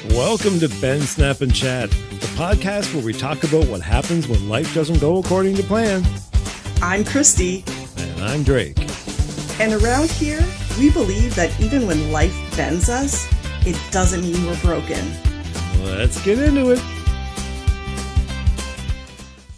Welcome to Ben Snap and Chat, the podcast where we talk about what happens when life doesn't go according to plan. I'm Cristie. And I'm Drake. And around here, we believe that even when life bends us, it doesn't mean we're broken. Let's get into it.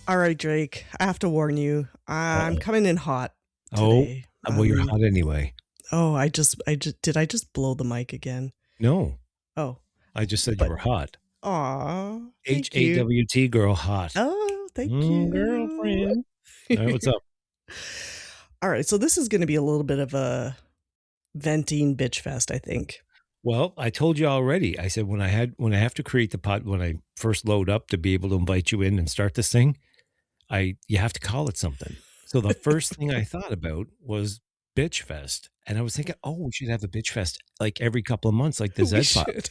All right, Drake, I have to warn you. I'm coming in hot today. Well, you're hot anyway. Oh, did I just blow the mic again? No. Oh. I just said you were hot. Aw. H-A-W-T, girl, hot. Oh, thank you. Girlfriend. All right, what's up? All right, so this is going to be a little bit of a venting bitch fest, I think. Well, I told you already. I said when I have to create the pod, when I first load up to be able to invite you in and start this thing, you have to call it something. So the first thing I thought about was Bitch Fest. And I was thinking, we should have a Bitch Fest like every couple of months, like the Z-Pod.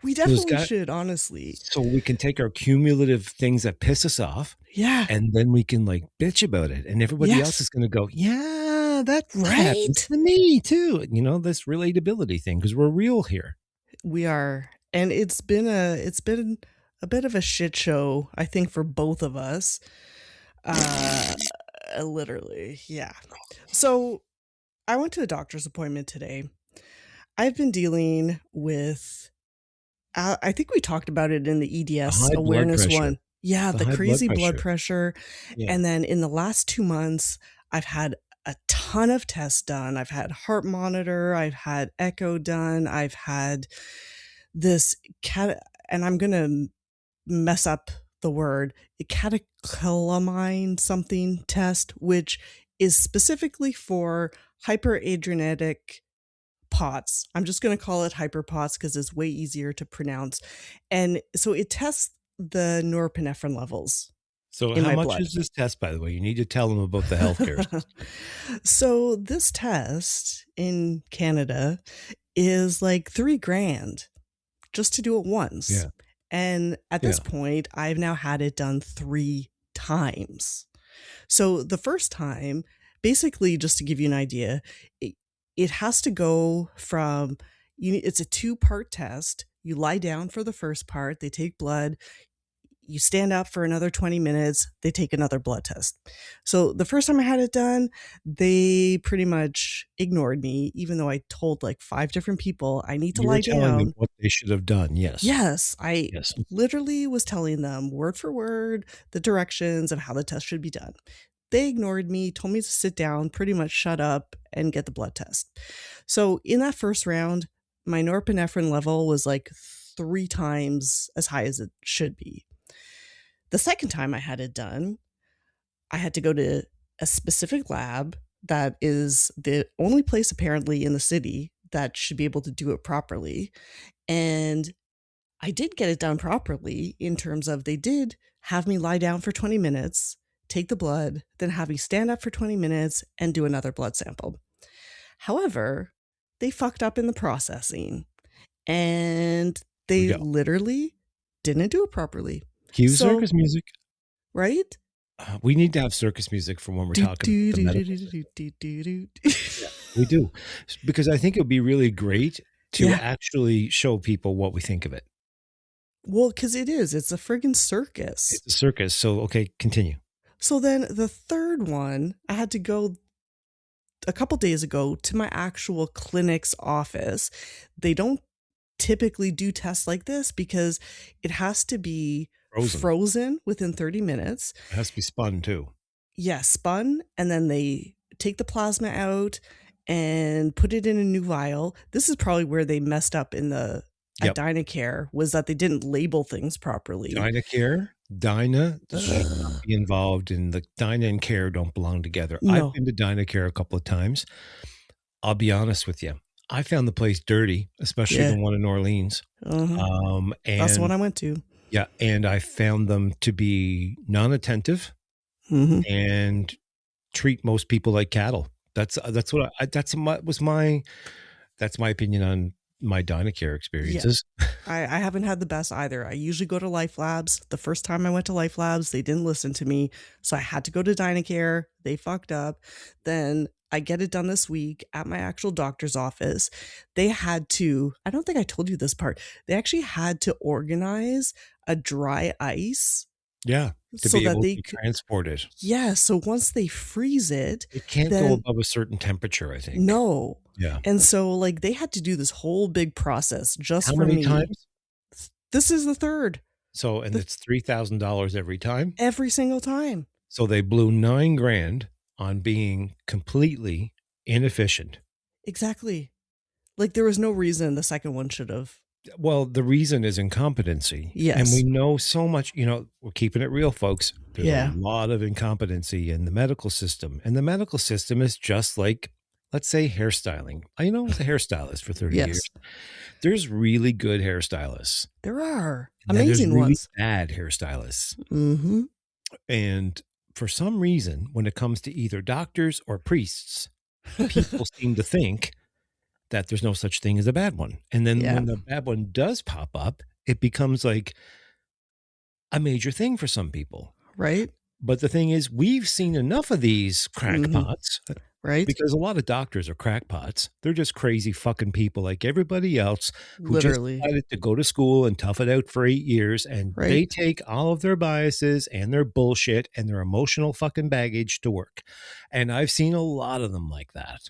We definitely should, honestly. So we can take our cumulative things that piss us off. Yeah. And then we can like bitch about it. And everybody else is going to go, yeah, that happens to me too. You know, this relatability thing, because we're real here. We are. And it's been a bit of a shit show, I think, for both of us. Literally. Yeah. So I went to a doctor's appointment today. I've been dealing with I think we talked about it in the EDS awareness one. Yeah, the crazy blood pressure. Yeah. And then in the last 2 months, I've had a ton of tests done. I've had heart monitor. I've had echo done. I've had this and I'm going to mess up the word, catecholamine something test, which is specifically for hyperadrenergic POTS. I'm just going to call it hyperPOTS because it's way easier to pronounce. And so it tests the norepinephrine levels. So how much is this test, by the way? You need to tell them about the healthcare. So this test in Canada is like $3,000 just to do it once. Yeah. And at this point, I've now had it done 3 times. So the first time, basically, just to give you an idea, it has to go from, it's a 2-part test. You lie down for the first part. They take blood. You stand up for another 20 minutes. They take another blood test. So the first time I had it done, they pretty much ignored me, even though I told like 5 different people I need to lie down. Telling them what they should have done. Yes. Yes. I literally was telling them word for word the directions of how the test should be done. They ignored me, told me to sit down, pretty much shut up and get the blood test. So in that first round, my norepinephrine level was like 3 times as high as it should be. The second time I had it done, I had to go to a specific lab that is the only place apparently in the city that should be able to do it properly. And I did get it done properly in terms of they did have me lie down for 20 minutes, take the blood, then have me stand up for 20 minutes and do another blood sample. However, they fucked up in the processing and they literally didn't do it properly. Cue circus music. Right? We need to have circus music for when we're talking the medical. We do. Because I think it would be really great to actually show people what we think of it. Well, because it is. It's a friggin' circus. It's a circus. So, okay, continue. So then the third one, I had to go a couple days ago to my actual clinic's office. They don't typically do tests like this because it has to be frozen within 30 minutes. It has to be spun too. Yeah, spun. And then they take the plasma out and put it in a new vial. This is probably where they messed up in at Dynacare, was that they didn't label things properly. Dynacare? Dyna should not be involved in the Dyna and Care don't belong together. No. I've been to Dynacare a couple of times. I'll be honest with you. I found the place dirty, especially the one in Orleans. Uh-huh. And that's the one I went to. Yeah. And I found them to be non-attentive and treat most people like cattle. That's my opinion on my Dynacare experiences. Yeah. I haven't had the best either. I usually go to Life Labs. The first time I went to Life Labs, they didn't listen to me. So I had to go to Dynacare. They fucked up. Then I get it done this week at my actual doctor's office. They had to, I don't think I told you this part, they actually had to organize a dry ice Yeah, to so be that able they to could, transport it. yeah, so once they freeze it, It can't go then above a certain temperature, I think. no. Yeah. And so, like, they had to do this whole big process just How for many me. times? This is the third, So, and the it's $3,000 every time. every single time. So they blew 9 grand on being completely inefficient. Exactly. Like, there was no reason the second one should have. Well, the reason is incompetency. And we Yes. know so much, we're keeping it real, folks. There's a Yeah. lot of incompetency in the medical system. And the medical system is just like, let's say, hairstyling. I was a hairstylist for 30 years. Yes. There's really good hairstylists. There are And then there's amazing really ones. bad hairstylists. Mhm. And for some reason, when it comes to either doctors or priests, people seem to think that there's no such thing as a bad one. And then Yeah. when the bad one does pop up, it becomes like a major thing for some people. Right? But the thing is, we've seen enough of these Mhm. crackpots Right? because a lot of doctors are crackpots. They're just crazy fucking people like everybody else who just Literally. decided to go to school and tough it out for 8 years. And Right? they take all of their biases and their bullshit and their emotional fucking baggage to work. And I've seen a lot of them like that.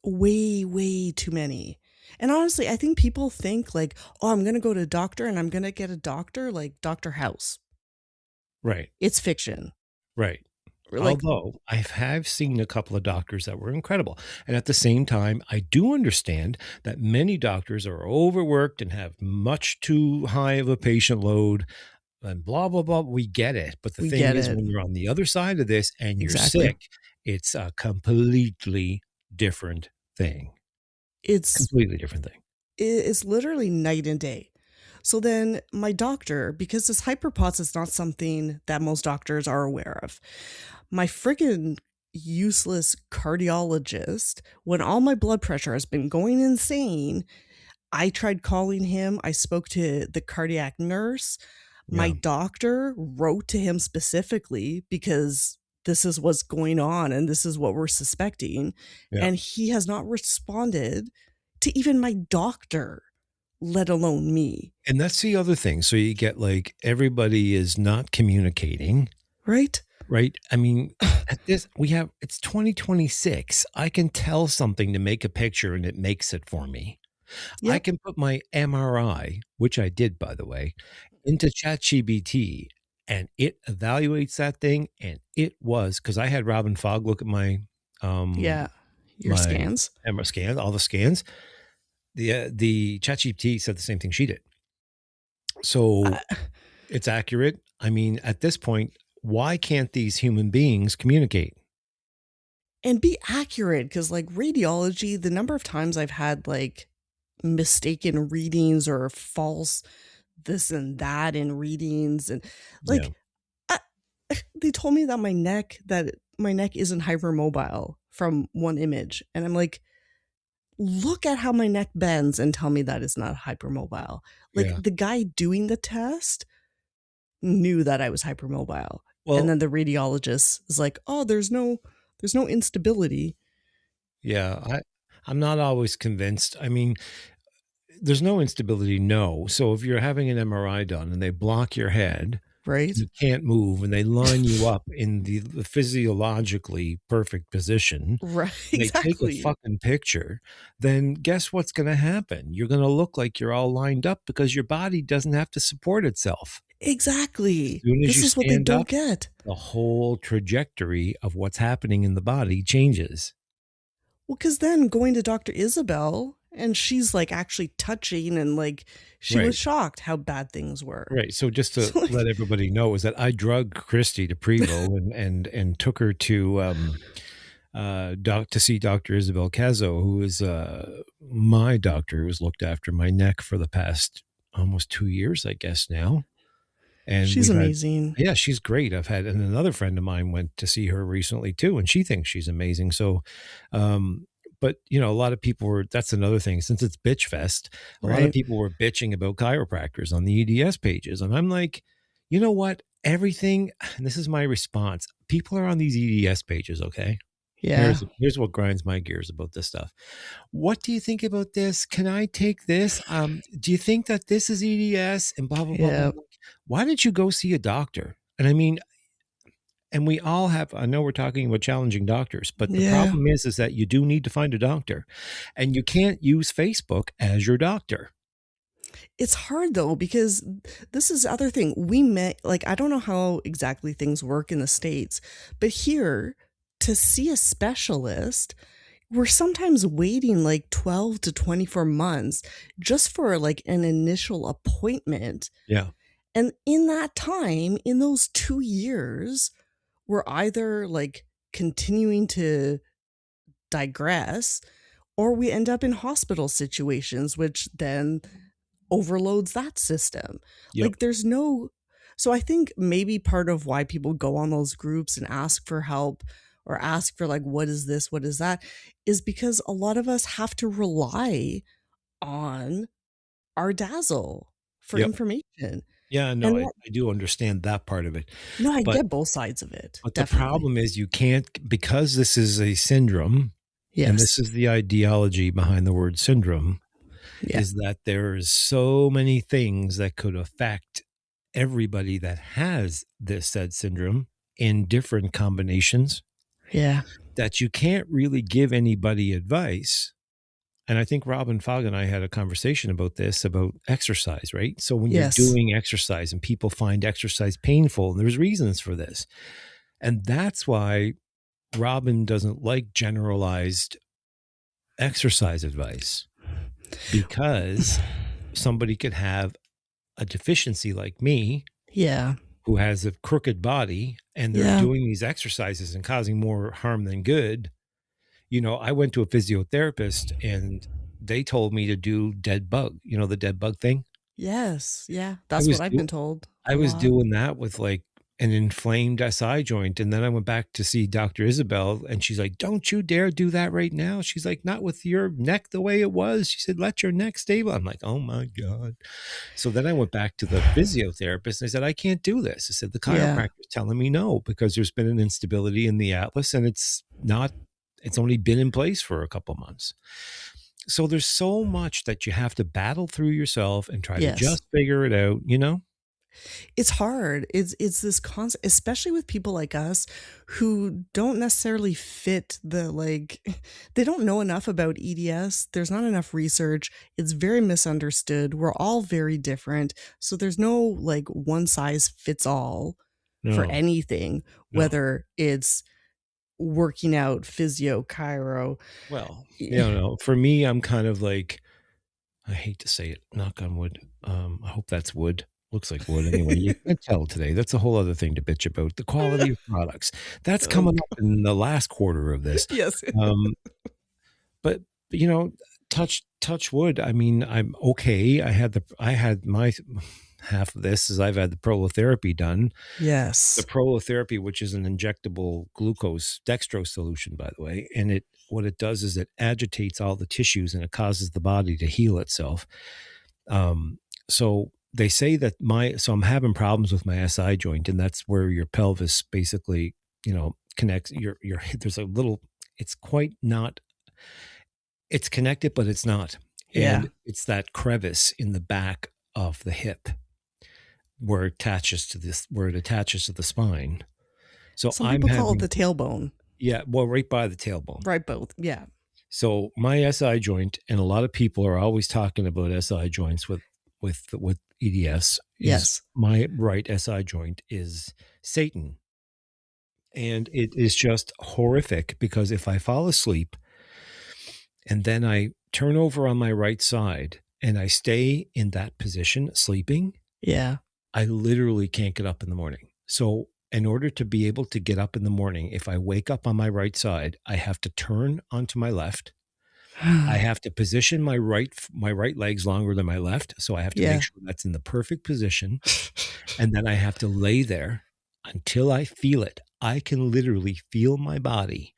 Way, way too many. And honestly, I think people think like, "Oh, I'm gonna go to a doctor and I'm gonna get a doctor like Doctor House." Right. It's fiction. Right. Or like, Although I have seen a couple of doctors that were incredible. And at the same time, I do understand that many doctors are overworked and have much too high of a patient load and blah, blah, blah. We get it. But the we thing get is, it. when you're on the other side of this and you're Exactly. sick, it's a completely different thing. It's Completely different thing. it's literally night and day. So then my doctor, because this hyperpots is not something that most doctors are aware of, my friggin' useless cardiologist, when all my blood pressure has been going insane, I tried calling him. I spoke to the cardiac nurse. My Yeah. doctor wrote to him specifically because this is what's going on and this is what we're suspecting. Yeah. And he has not responded to even my doctor, let alone me. And that's the other thing. So you get like everybody is not communicating. Right? Right? I mean, at this it's 2026. I can tell something to make a picture and it makes it for me. I Yep. can put my MRI, which I did by the way, into ChatGPT and it evaluates that thing and it was because I had Robin Fogg look at Yeah. Your my scans. MRI scan, all the scans. The ChatGPT said the same thing she did. So Uh, it's accurate. I mean, at this point, why can't these human beings communicate? and be accurate because, like, radiology, the number of times I've had like mistaken readings or false this and that in readings, and Yeah. like, I, they told me that my neck isn't hypermobile from one image, and I'm like, look at how my neck bends and tell me that is not hypermobile. Like, Yeah. the guy doing the test knew that I was hypermobile. And Well, then the radiologist is like, "Oh, there's no instability." yeah, I'm not always convinced. I mean, there's no instability, no. So if you're having an MRI done and they block your head, Right? you can't move, and they line you up in the physiologically perfect position, Right, and they take a exactly. fucking picture, then guess what's going to happen? You're going to look like you're all lined up because your body doesn't have to support itself. As Exactly. soon as This you is what they stand don't up, get. the whole trajectory of what's happening in the body changes. Well, because then going to Dr. Isabel, and she's, like, actually touching and, like, she was Right. shocked how bad things were. Right. So just to So, like, let everybody know is that I drugged Cristie to Prevo and took her to to see Dr. Isabel Cazzo, who is my doctor who's looked after my neck for the past almost 2 years, I guess now. And she's we've had, amazing. yeah, she's great. And another friend of mine went to see her recently too, and she thinks she's amazing. So, but a lot of people that's another thing. Since it's Bitchfest, a lot of Right? people were bitching about chiropractors on the EDS pages. And I'm like, you know what? Everything, and this is my response. People are on these EDS pages, okay? Yeah. Here's what grinds my gears about this stuff. What do you think about this? Can I take this? Do you think that this is EDS and blah blah blah blah? Yeah. Blah. Why did you go see a doctor? And I mean, and we all have, I know we're talking about challenging doctors, but the Yeah. problem is that you do need to find a doctor, and you can't use Facebook as your doctor. It's hard though because this is the other thing. We met like I don't know how exactly things work in the States, but here to see a specialist, we're sometimes waiting like 12 to 24 months just for like an initial appointment. Yeah. And in that time, in those 2 years, we're either like continuing to digress or we end up in hospital situations, which then overloads that system. Yep. Like there's no so I think maybe part of why people go on those groups and ask for help or ask for like what is this, what is that is because a lot of us have to rely on our dazzle for Yep. information. Yeah, no, And I do understand that part of it. no, I But get both sides of it. but the Definitely. problem is you can't, because this is a syndrome, and this Yes. is the ideology behind the word syndrome, Yeah. is that there's so many things that could affect everybody that has this said syndrome in different combinations, Yeah. that you can't really give anybody advice. And I think Robin Fogg and I had a conversation about this, about exercise, right? So when you're Yes. doing exercise and people find exercise painful, and there's reasons for this. And that's why Robin doesn't like generalized exercise advice, because somebody could have a deficiency like me, Yeah. who has a crooked body, and they're Yeah. doing these exercises and causing more harm than good. You know, I went to a physiotherapist and they told me to do dead bug, the dead bug thing. Yes. Yeah. I That's what was I've do been told I a was lot. doing that with like an inflamed SI joint. And then I went back to see Dr. Isabel, and she's like, don't you dare do that right now. She's like, not with your neck the way it was. She said, let your neck stable. I'm like, oh my God. So then I went back to the physiotherapist and I said, I can't do this. I said, the Yeah. chiropractor's telling me no, because there's been an instability in the atlas, and it's only been in place for a couple months. So there's so much that you have to battle through yourself and try to Yes. just figure it out. It's hard. It's this constant, especially with people like us who don't necessarily fit the like they don't know enough about EDS. There's not enough research. It's very misunderstood. We're all very different. So there's no like one size fits all for No, anything, no. whether it's working out, physio, chiro. Well, no. For me, I'm kind of like, I hate to say it, knock on wood. I hope that's wood. Looks like wood anyway. You can't tell today. That's a whole other thing to bitch about. The quality of products. That's Oh, coming up in the last quarter of this. yes. Um, but you know, touch wood. I mean, I'm okay. I had my half of this is I've had the prolotherapy done. The Yes. prolotherapy, which is an injectable glucose dextrose solution, by the way, and what it does is it agitates all the tissues and it causes the body to heal itself. So they say that so I'm having problems with my SI joint, and that's where your pelvis basically, connects your there's a little, it's quite not, it's connected, but it's not. Yeah. And it's that crevice in the back of the hip where it attaches to the spine. So Some I'm people call it having, the tailbone. yeah, well, right by the tailbone. Right, both. Yeah. So my SI joint, and a lot of people are always talking about SI joints with EDS, is Yes. my right SI joint is Satan. And it is just horrific, because if I fall asleep and then I turn over on my right side and I stay in that position sleeping, Yeah. I literally can't get up in the morning. So in order to be able to get up in the morning, if I wake up on my right side, I have to turn onto my left. I have to position my right legs longer than my left. So I have to make Yeah. sure that's in the perfect position. And then I have to lay there until I feel it. I can literally feel my body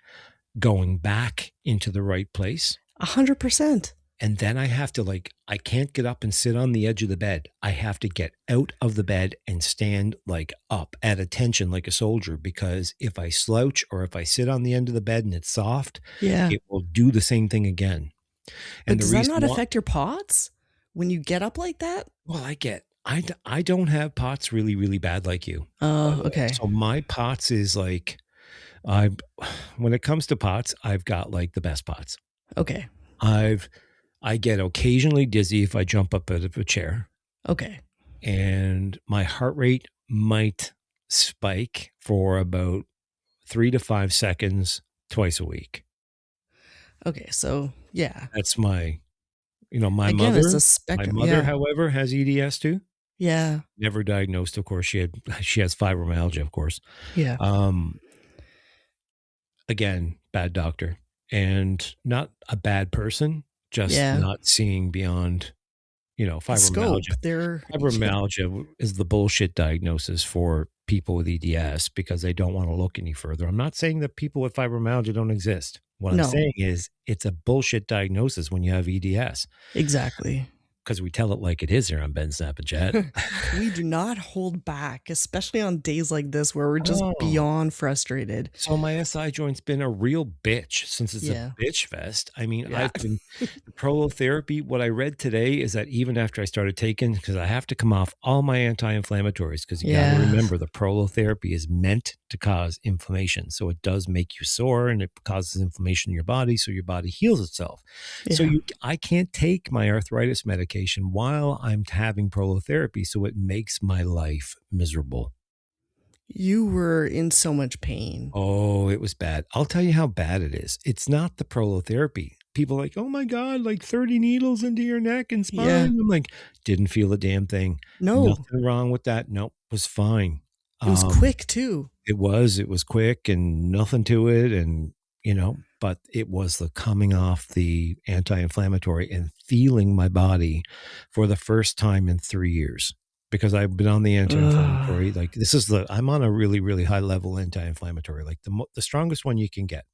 going back into the right place. 100%. And then I have to like, I can't get up and sit on the edge of the bed. I have to get out of the bed and stand like up at attention like a soldier, because if I slouch or if I sit on the end of the bed and it's soft, Yeah. it will do the same thing again. But And the does that reason not why, affect your POTS when you get up like that? well, I don't have POTS really, really bad like you, by Oh, the way. okay. So my POTS is like, I, when it comes to POTS, I've got like the best POTS. Okay. I've, I get occasionally dizzy if I jump up out of a chair, Okay. and my heart rate might spike for about 3 to 5 seconds twice a week. Okay. So, yeah. That's my, you know, Again, it's a my spectrum. mother, Yeah. however, has EDS too. Yeah. Never diagnosed, of course. She has fibromyalgia, of course. Yeah. Um, again, bad doctor, and not a bad person, just Yeah. not seeing beyond, you know, The scope. fibromyalgia. They're yeah. Fibromyalgia is the bullshit diagnosis for people with EDS because they don't want to look any further. I'm not saying that people with fibromyalgia don't exist. What I'm No, saying is it's a bullshit diagnosis when you have EDS, exactly. because we tell it like it is here on Ben Snap and Chat. We do not hold back, especially on days like this where we're just Oh, beyond frustrated. so my SI joint's been a real bitch since it's a Yeah. bitch fest. I mean, Yeah. the prolotherapy. What I read today is that even after I started taking, because I have to come off all my anti-inflammatories, because you got to Yeah. remember the prolotherapy is meant to cause inflammation. So it does make you sore and it causes inflammation in your body. So your body heals itself. So Yeah. I can't take my arthritis medication while I'm having prolotherapy. So it makes my life miserable. You were in so much pain. Oh, it was bad. I'll tell you how bad it is. It's not the prolotherapy. People are like, oh my God, like 30 needles into your neck and Yeah. spine. I'm like, didn't feel a damn thing. No, Nothing wrong with that. Nope, was fine. it was Um, quick too. it was quick and nothing to it. And, you know, but it was the coming off the anti-inflammatory and feeling my body for the first time in 3 years, because I've been on the Ugh. anti-inflammatory. Like I'm on a really, really high level anti-inflammatory, like the strongest one you can get,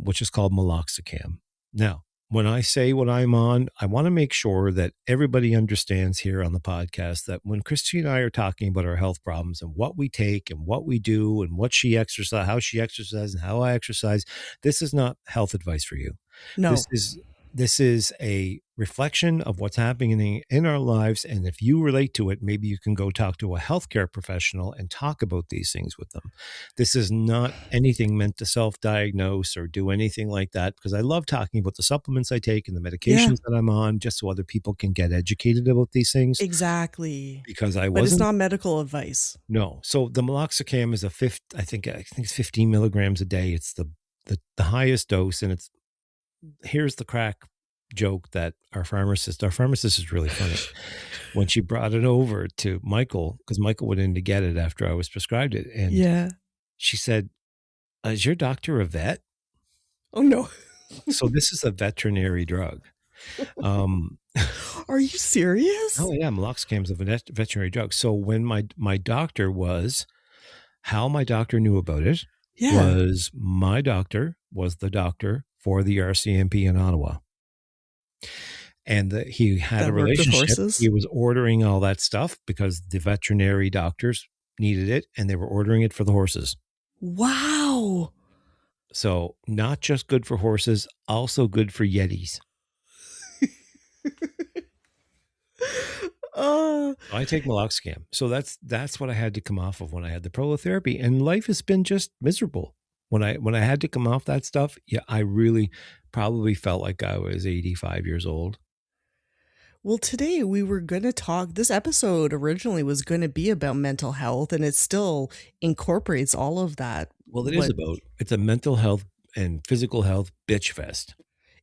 which is called meloxicam. Now, when I say what I'm on, I want to make sure that everybody understands here on the podcast that when Cristie and I are talking about our health problems and what we take and what we do and what she exercise, how she exercises and how I exercise, this is not health advice for you. This No. is a reflection of what's happening in our lives. And if you relate to it, maybe you can go talk to a healthcare professional and talk about these things with them. This is not anything meant to self-diagnose or do anything like that, because I love talking about the supplements I take and the Yeah, medications that I'm on, just so other people can get educated about these things, exactly. because I But it's wasn't. not medical advice. No. So the meloxicam is a fifth, I think it's 15 milligrams a day. It's the highest dose. And it's, here's the crack joke that our pharmacist is really funny. When she brought it over to Michael, because Michael went in to get it after I was prescribed it, and Yeah. she said, is your doctor a vet? Oh no. So this is a veterinary drug. Um, Are you serious? oh yeah, meloxicam is a veterinary drug. So when my doctor was, how my doctor knew about it Yeah. was, my doctor was the doctor for the RCMP in Ottawa. And he had a That worked with relationship. horses? He was ordering all that stuff because the veterinary doctors needed it, and they were ordering it for the horses. Wow. So not just good for horses, also good for Yetis. Uh, I take meloxicam. So that's what I had to come off of when I had the prolotherapy, and life has been just miserable. When I had to come off that stuff, yeah, I really probably felt like I was 85 years old. well, today we were going to talk. This episode originally was going to be about mental health, and it still incorporates all of that. Well, it is What about, it's a mental health and physical health bitch fest.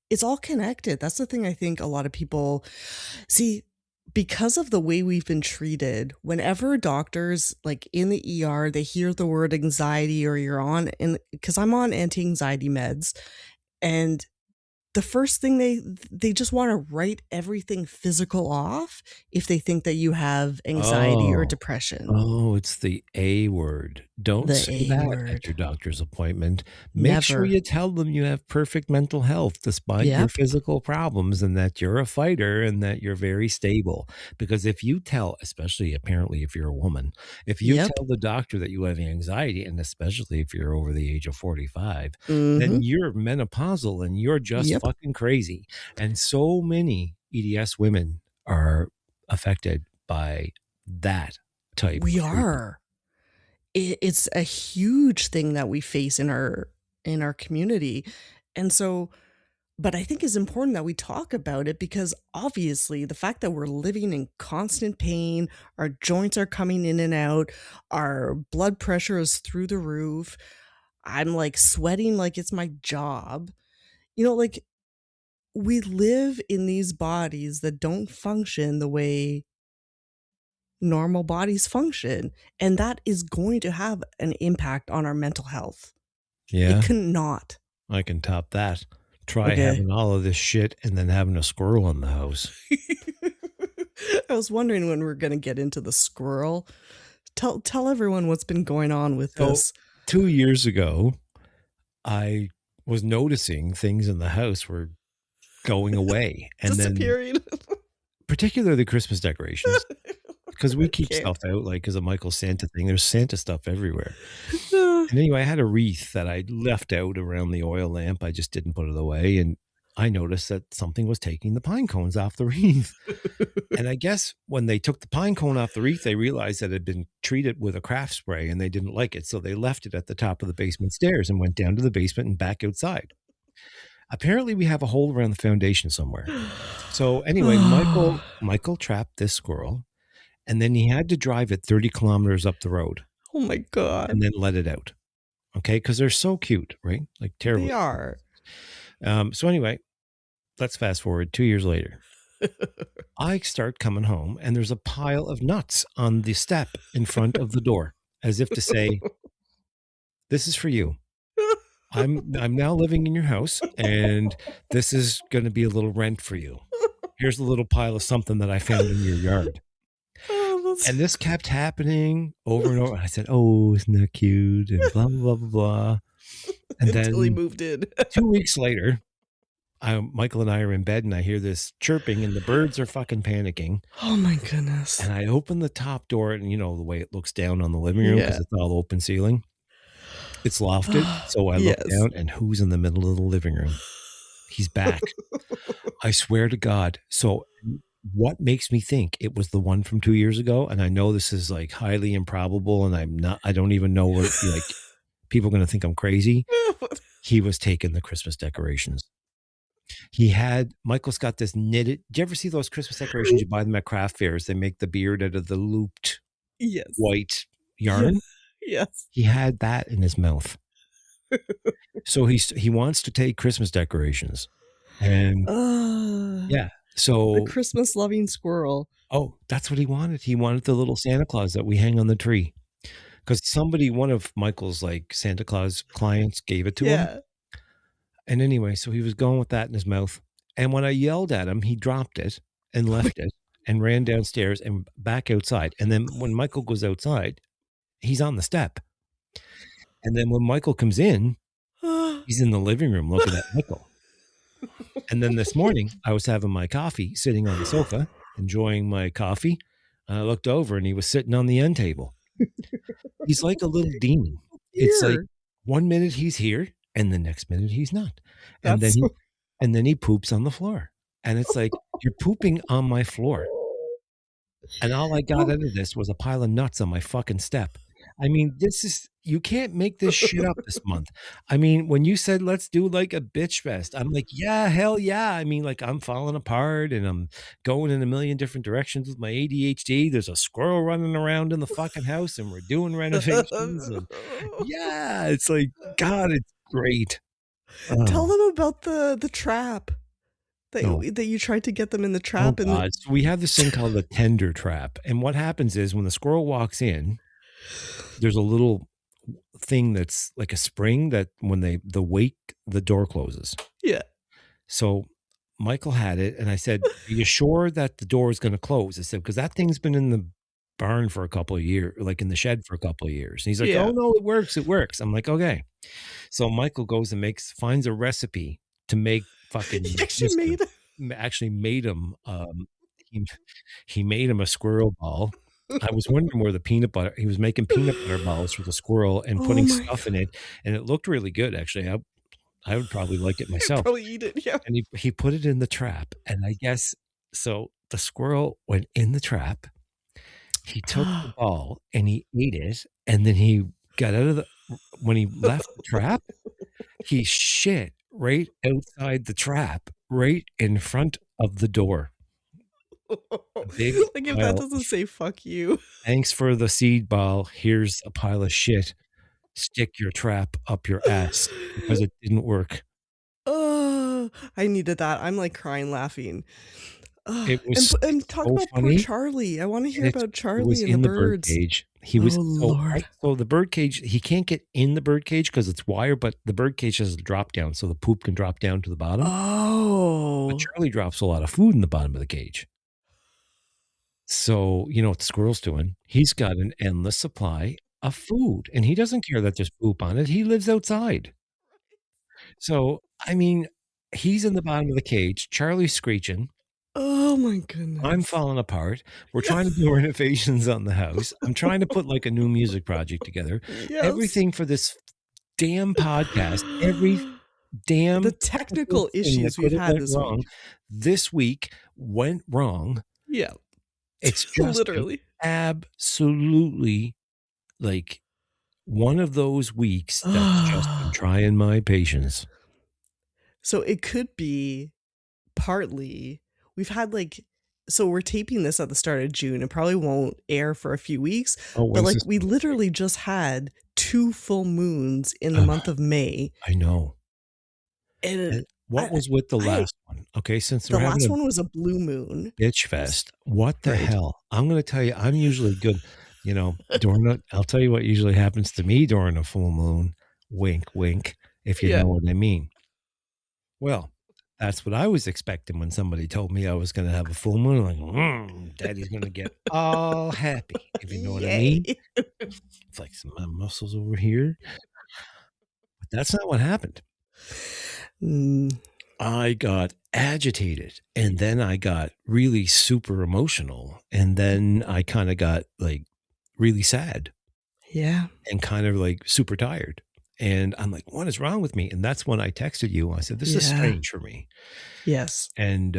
it's all connected. That's the thing I think a lot of people see because of the way we've been treated. Whenever doctors like in the ER, they hear the word anxiety or you're on, and because I'm on anti-anxiety meds, and the first thing they just want to write everything physical off if they think that you have anxiety or Oh. depression. Oh, it's the A word. Don't The say A that at your word. doctor's appointment. Make sure Never. you tell them you have perfect mental health despite your Yep. physical problems and that you're a fighter and that you're very stable. Because if you tell, especially apparently if you're a woman, if you Yep. tell the doctor that you have anxiety, and especially if you're over the age of 45, then Mhm. you're menopausal and you're just Yep. fucking crazy. And so many EDS women are affected by that type We of treatment. are. It's a huge thing that we face in our community. And so but I think it's important that we talk about it because obviously the fact that we're living in constant pain, our joints are coming in and out, our blood pressure is through the roof. I'm like sweating like it's my job. Like we live in these bodies that don't function the way normal bodies function. And that is going to have an impact on our mental health. It Yeah, cannot. I can top that. Try Okay. having all of this shit and then having a squirrel in the house. I was wondering when we're gonna get into the squirrel. Tell everyone what's been going on with So this. 2 years ago, I was noticing things in the house were going away, and then Disappearing. particularly the Christmas decorations, because we keep Okay. stuff out, like, as a Michael Santa thing, there's Santa stuff everywhere. And anyway, I had a wreath that I left out around the oil lamp, I just didn't put it away, and I noticed that something was taking the pine cones off the wreath. And I guess when they took the pine cone off the wreath, they realized that it had been treated with a craft spray and they didn't like it. So they left it at the top of the basement stairs and went down to the basement and back outside. Apparently we have a hole around the foundation somewhere. So anyway, Michael trapped this squirrel and then he had to drive it 30 kilometers up the road Oh my and god. then let it out. Okay. Cause they're so cute, right? Like They terribly cute. are. So anyway, let's fast forward 2 years later. I start coming home and there's a pile of nuts on the step in front of the door, as if to say, "This is for you. I'm now living in your house, and this is going to be a little rent for you. Here's a little pile of something that I found in your yard." Oh, that's And this kept happening over and over. I said, "Oh, isn't that cute?" And blah blah blah blah blah. And until he then moved in. 2 weeks later, Michael and I are in bed, and I hear this chirping, and the birds are fucking panicking. Oh my goodness. And I open the top door, and you know the way it looks down on the living room because Yeah. it's all open ceiling. It's lofted. So I look Yes. down, and who's in the middle of the living room? He's back. I swear to God. So what makes me think it was the one from 2 years ago? And I know this is like highly improbable, and I don't even know where, like, people are going to think I'm crazy. He was taking the Christmas decorations. Michael's got this knitted. Do you ever see those Christmas decorations? You buy them at craft fairs. They make the beard out of the looped Yes. white Yeah. yarn. Yes. He had that in his mouth. So he wants to take Christmas decorations. And Uh, yeah. the So Christmas loving squirrel. that's what he wanted. He wanted the little Santa Claus that we hang on the tree. Because one of Michael's like Santa Claus clients gave it to him. Yeah. And anyway, so he was going with that in his mouth. And when I yelled at him, he dropped it and left it and ran downstairs and back outside. And then when Michael goes outside, he's on the step. And then when Michael comes in, he's in the living room looking at Michael. And then this morning, I was having my coffee sitting on the sofa, enjoying my coffee. And I looked over and he was sitting on the end table. He's like a little demon. It's like Here. 1 minute he's here and the next minute he's not. And then That's he poops on the floor. And it's like, you're pooping on my floor. And all I got Oh. out of this was a pile of nuts on my fucking step. I mean, you can't make this shit up this month. I mean, when you said let's do like a bitch fest, I'm like, yeah, hell yeah. I mean, like I'm falling apart and I'm going in a million different directions with my ADHD. There's a squirrel running around in the fucking house and we're doing renovations. And yeah, it's like, God, it's great. Tell Oh, them about the trap no. that you tried to get them in the Oh trap and God. So we have this thing called the tender trap. And what happens is when the squirrel walks in, there's a little thing that's like a spring that when the door closes. yeah. So Michael had it, and I said, "Are you sure that the door is gonna close?" I said, "'Cause that thing's been in the barn for a couple of years, like, in the shed for a couple of years." And he's like, "Oh, Yeah. no, it works, it works." I'm like, "Okay." So Michael goes and finds a recipe to make He fucking actually listen, made it. actually made him, he he made him a squirrel ball. I was wondering where the peanut butter he was making peanut butter balls for the squirrel and Oh putting my stuff in god. it, and it looked really good, actually. I would probably like it I'd myself. probably eat it, yeah. And he put it in the trap, and I guess so the squirrel went in the trap, he took the ball and he ate it, and then he got out of the when he left the trap, he shit right outside the trap, right in front of the door. A big Like, if that pile doesn't of say "fuck you." "Thanks for the seed ball, here's a pile of shit. Stick your trap up your ass because it didn't work." Oh, I needed that. I'm, like, crying laughing. Ugh, It was and it's talk so about poor funny. Charlie. I wanna And hear about it was Charlie and the in the bird birds. cage. He was Oh, Lord. so the bird cage, he can't get in the bird cage because it's wire, but the bird cage has a drop down, so the poop can drop down to the bottom. But Oh. Charlie drops a lot of food in the bottom of the cage. So, you know what the squirrel's doing? He's got an endless supply of food, and he doesn't care that there's poop on it. He lives outside. So, I mean, he's in the bottom of the cage, Charlie's screeching, Oh my I'm goodness. falling apart. We're Yeah. trying to do renovations on the house. I'm trying to put, like, a new music project together. Yes. Everything for this damn podcast, every The damn technical technical thing that issues we've could have had went this wrong week. this week went wrong. Yeah. It's just been Literally. absolutely, like, one of those weeks that's just been trying my patience. So it could be partly we've had, like, so we're taping this at the start of June. It probably won't air for a few weeks, Oh, but, when's like, this we supposed to be? literally just had 2 full moons in the month of May, I know. and And what I was with the I last one? Okay, since the we're having last a one was a blue moon. It was Bitchfest. What the right. hell? I'm gonna tell you, I'm usually good, I'll tell you what usually happens to me during a full moon, wink, wink, if you Yeah. know what I mean. Well, that's what I was expecting when somebody told me I was gonna have a full moon. I'm like, daddy's gonna get all happy, if you know what I Yay. mean. It's like some of my muscles over here, but that's not what happened. Mm, I got agitated, and then I got really super emotional, and then I kinda got, like, really sad yeah. and kind of, like, super tired, and I'm like, "What is wrong with me?" And that's when I texted you, I said, "This is Yeah. strange for me." Yes. And,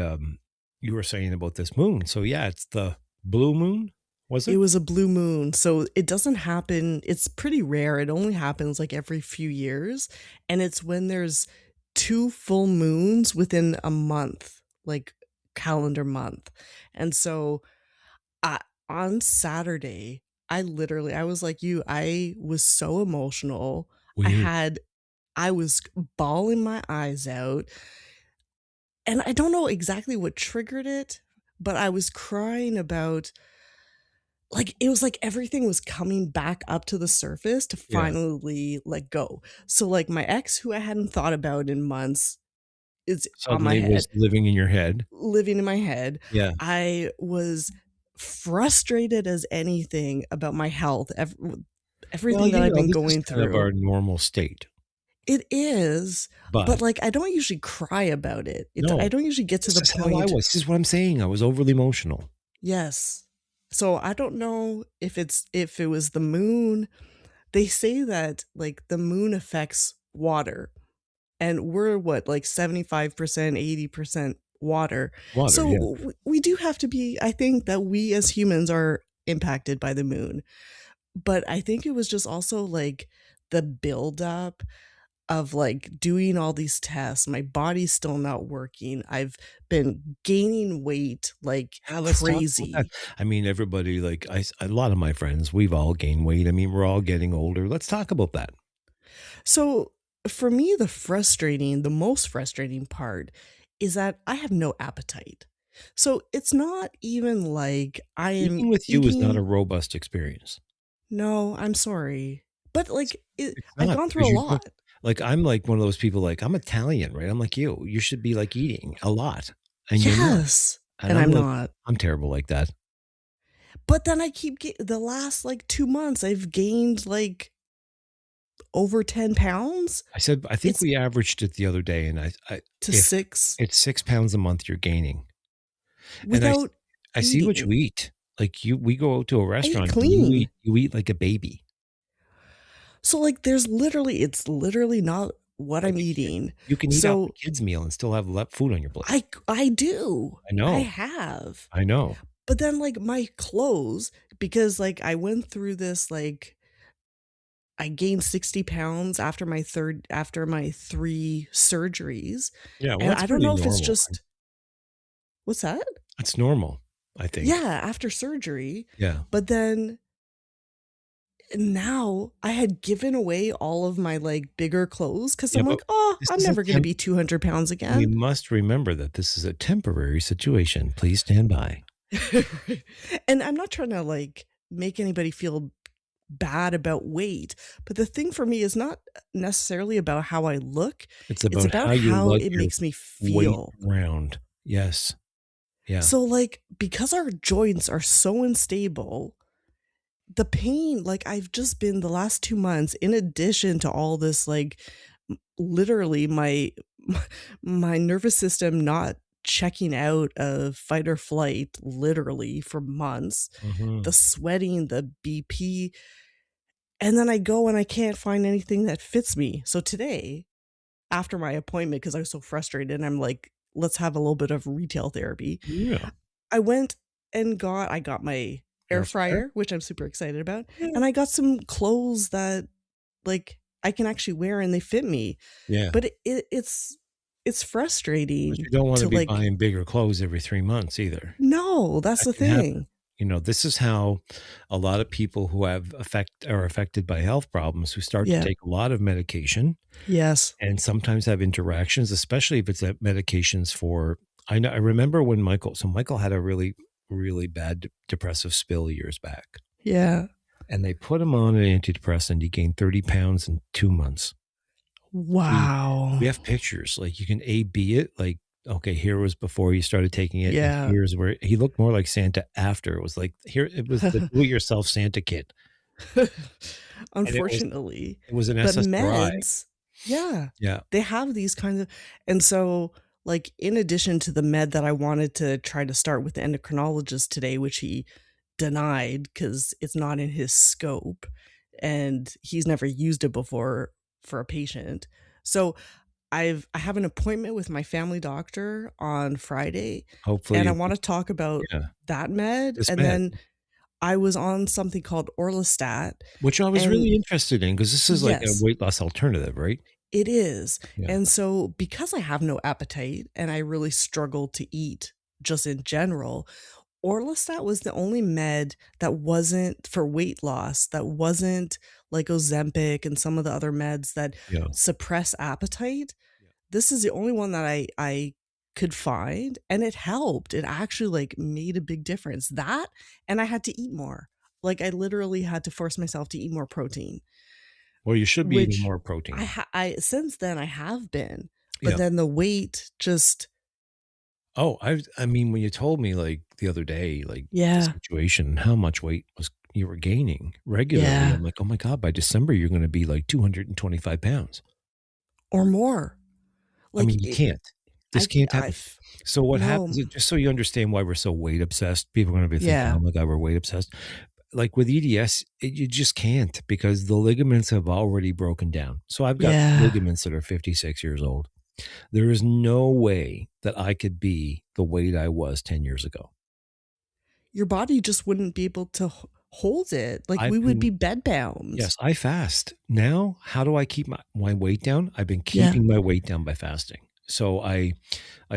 you were saying about this moon, so yeah, it's the blue moon, was It it? was a blue moon, so it doesn't happen it's pretty rare, it only happens, like, every few years, and it's when there's 2 full moons within a month, like, calendar month, and so, I on Saturday, I was like you, I was so emotional, Weird. I was bawling my eyes out, and I don't know exactly what triggered it, but I was crying about like, it was like everything was coming back up to the surface to Yeah. finally let go. So, like, my ex, who I hadn't thought about in months, is on my Suddenly head, was living in your head. living in my head. Yeah. I was frustrated as anything about my health, Well, everything that I've been this is going kind of through. our normal state, It is, but, but like, I don't usually cry about it. I no, don't usually get to this the is how I point. was. This is what I'm saying, I was overly emotional. Yes. So, I don't know if it was the moon. They say that, like, the moon affects water, and we're what, like, 75%, 80% water. Water, So, yeah. we do have to be I think that we as humans are impacted by the moon, but I think it was just also, like, the buildup of, like, doing all these tests, my body's still not working, I've been gaining weight like Yeah, let's talk about that. crazy. I mean, everybody, like, a lot of my friends, we've all gained weight. I mean, we're all getting older. Let's talk about that. So, for me, the most frustrating part is that I have no appetite. So, it's not even like I am Eating with you is not a eating. robust experience. No, I'm sorry. But, It's like, it's I've not gone through because a you don't lot. Like, I'm like one of those people, like, I'm Italian, right? I'm like you should be like eating a lot, and you're not. Yes, And and I'm I'm like, not. I'm terrible like that. But then I keep the last, like, 2 months, I've gained, like, over 10 pounds. I think It's we averaged it the other day, and to if 6 it's 6 pounds a month you're gaining, and without I see what eating. you eat. Like we go out to a I eat restaurant and clean. you eat like a baby. So, like, it's literally not what Like I'm eating. you can eat off the So, kids' meal and still have left food on your plate. I do. I I know. have. I know. But then, like, my clothes, because, like, I went through this, like, I gained 60 pounds after my 3 surgeries, Yeah, well, and that's I don't pretty know if it's normal. just what's that? That's normal, I think. Yeah, after surgery, Yeah. but then now I had given away all of my, like, bigger clothes because 'cause Yeah, I'm but like, "Oh, this I'm is a never gonna temp be 200 pounds we again." must remember that this is a temporary situation. Please stand by. Right. And I'm not trying to, like, make anybody feel bad about weight, but the thing for me is not necessarily about how I look, It's it's about about how you how like it your makes me weight feel. around. Yes. Yeah. So, like, because our joints are so unstable, the pain, like, I've just been the last 2 months, in addition to all this, like, literally my nervous system not checking out of fight or flight literally for months, the Mhm. sweating, the BP, and then I go and I can't find anything that fits me. So today, after my appointment, because I was so frustrated, and I'm like, "Let's have a little bit of retail therapy." Yeah. I went and I got my air Air fryer? fryer, which I'm super excited about, Yeah. and I got some clothes that, like, I can actually wear and they fit me. Yeah. But it's But you frustrating don't wanna to, be like, buying bigger clothes every 3 months either. no, that's That the can happen. thing. You know, this is how a lot of people who are affected by health problems who start to Yeah. take a lot of medication Yes. and sometimes have interactions, especially if it's, medications for I remember when Michael had a really, really bad depressive spill years back, Yeah. and they put him on an antidepressant. He gained 30 pounds in 2 months. He Wow. We have pictures, like, you can A/B it, like, okay, here was before he started taking it, and Yeah. here's where he looked more like Santa after. It was like here it was the do-it-yourself Santa kit, and Unfortunately. it was an But SSRI. meds, yeah, Yeah. they have these kinds of, and so, like, in addition to the med that I wanted to try to start with the endocrinologist today, which he denied because it's not in his scope, and he's never used it before for a patient. So, I have an appointment with my family doctor on Friday, Hopefully and I you wanna talk about yeah, that med, this and med, then I was on something called Orlistat, which I was and really interested in because this is like a yes, weight loss alternative, right? it is, Yeah. and so, because I have no appetite and I really struggle to eat just in general, Orlistat was the only med that wasn't for weight loss, that wasn't like Ozempic and some of the other meds that Yeah. suppress appetite. This is the only one that I could find, and it helped. It actually, like, made a big difference. That, and I had to eat more. Like, I literally had to force myself to eat more protein, Well, you should be eating which more protein. I since then I have been, but Yeah. then the weight just Oh, I mean, when you told me, like, the other day, like, the yeah, situation, how much weight was you were gaining regularly, yeah, I'm like, "Oh my god, by December, you're gonna be, like, 225 pounds." or more. I Like, mean, you can't. This I can't happen. I've So what no, happens is just so you understand why we're so weight obsessed, people are gonna be thinking, yeah, "Oh my god, we're weight obsessed." Like, with EDS, you just can't because the ligaments have already broken down. So I've got yeah. ligaments that are 56 years old. There is no way that I could be the weight I was 10 years ago. Your body just wouldn't be able to hold it. Like, I've we would been be bedbound. Yes, I fast. Now, how do I keep my weight down? I've been Yeah. keeping my weight down by fasting. So I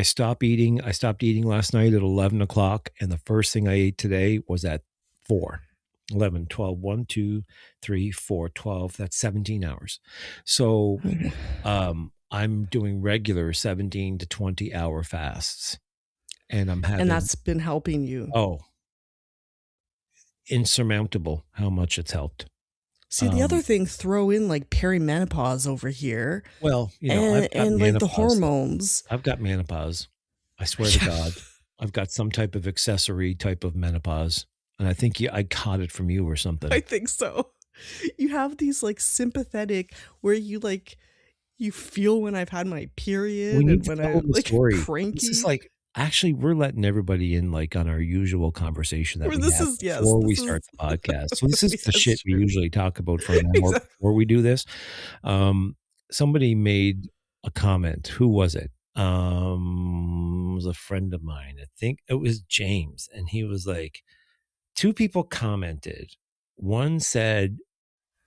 stopped eating. I stopped eating last night at 11 o'clock, and the first thing I ate today was at 4. 11, 12, 1, 2, 3, 4, 12. That's 17 hours. So I'm doing regular 17 to 20-hour fasts, and I'm And having, that's been helping you. oh, insurmountable how much it's helped. See, the other thing, throw in, like, perimenopause over here Well, I've got like, the menopause. hormones. I've got menopause. I swear to Yeah, God, I've got some type of accessory type of menopause, and I think I caught it from you or I something. think so. You have these, like, sympathetic where you, like you feel when I've had my We period need and to when tell I'm, them the like, story. This is cranky. like actually, we're letting everybody in, like, on our usual conversation that Or we this have is yes, before we this is start the podcast. So this is the that's shit we true. usually talk about for an hour Exactly. before we do this. Somebody made a comment. Who was it? It was a friend of mine. I think it was James, and he was like, two people commented. One said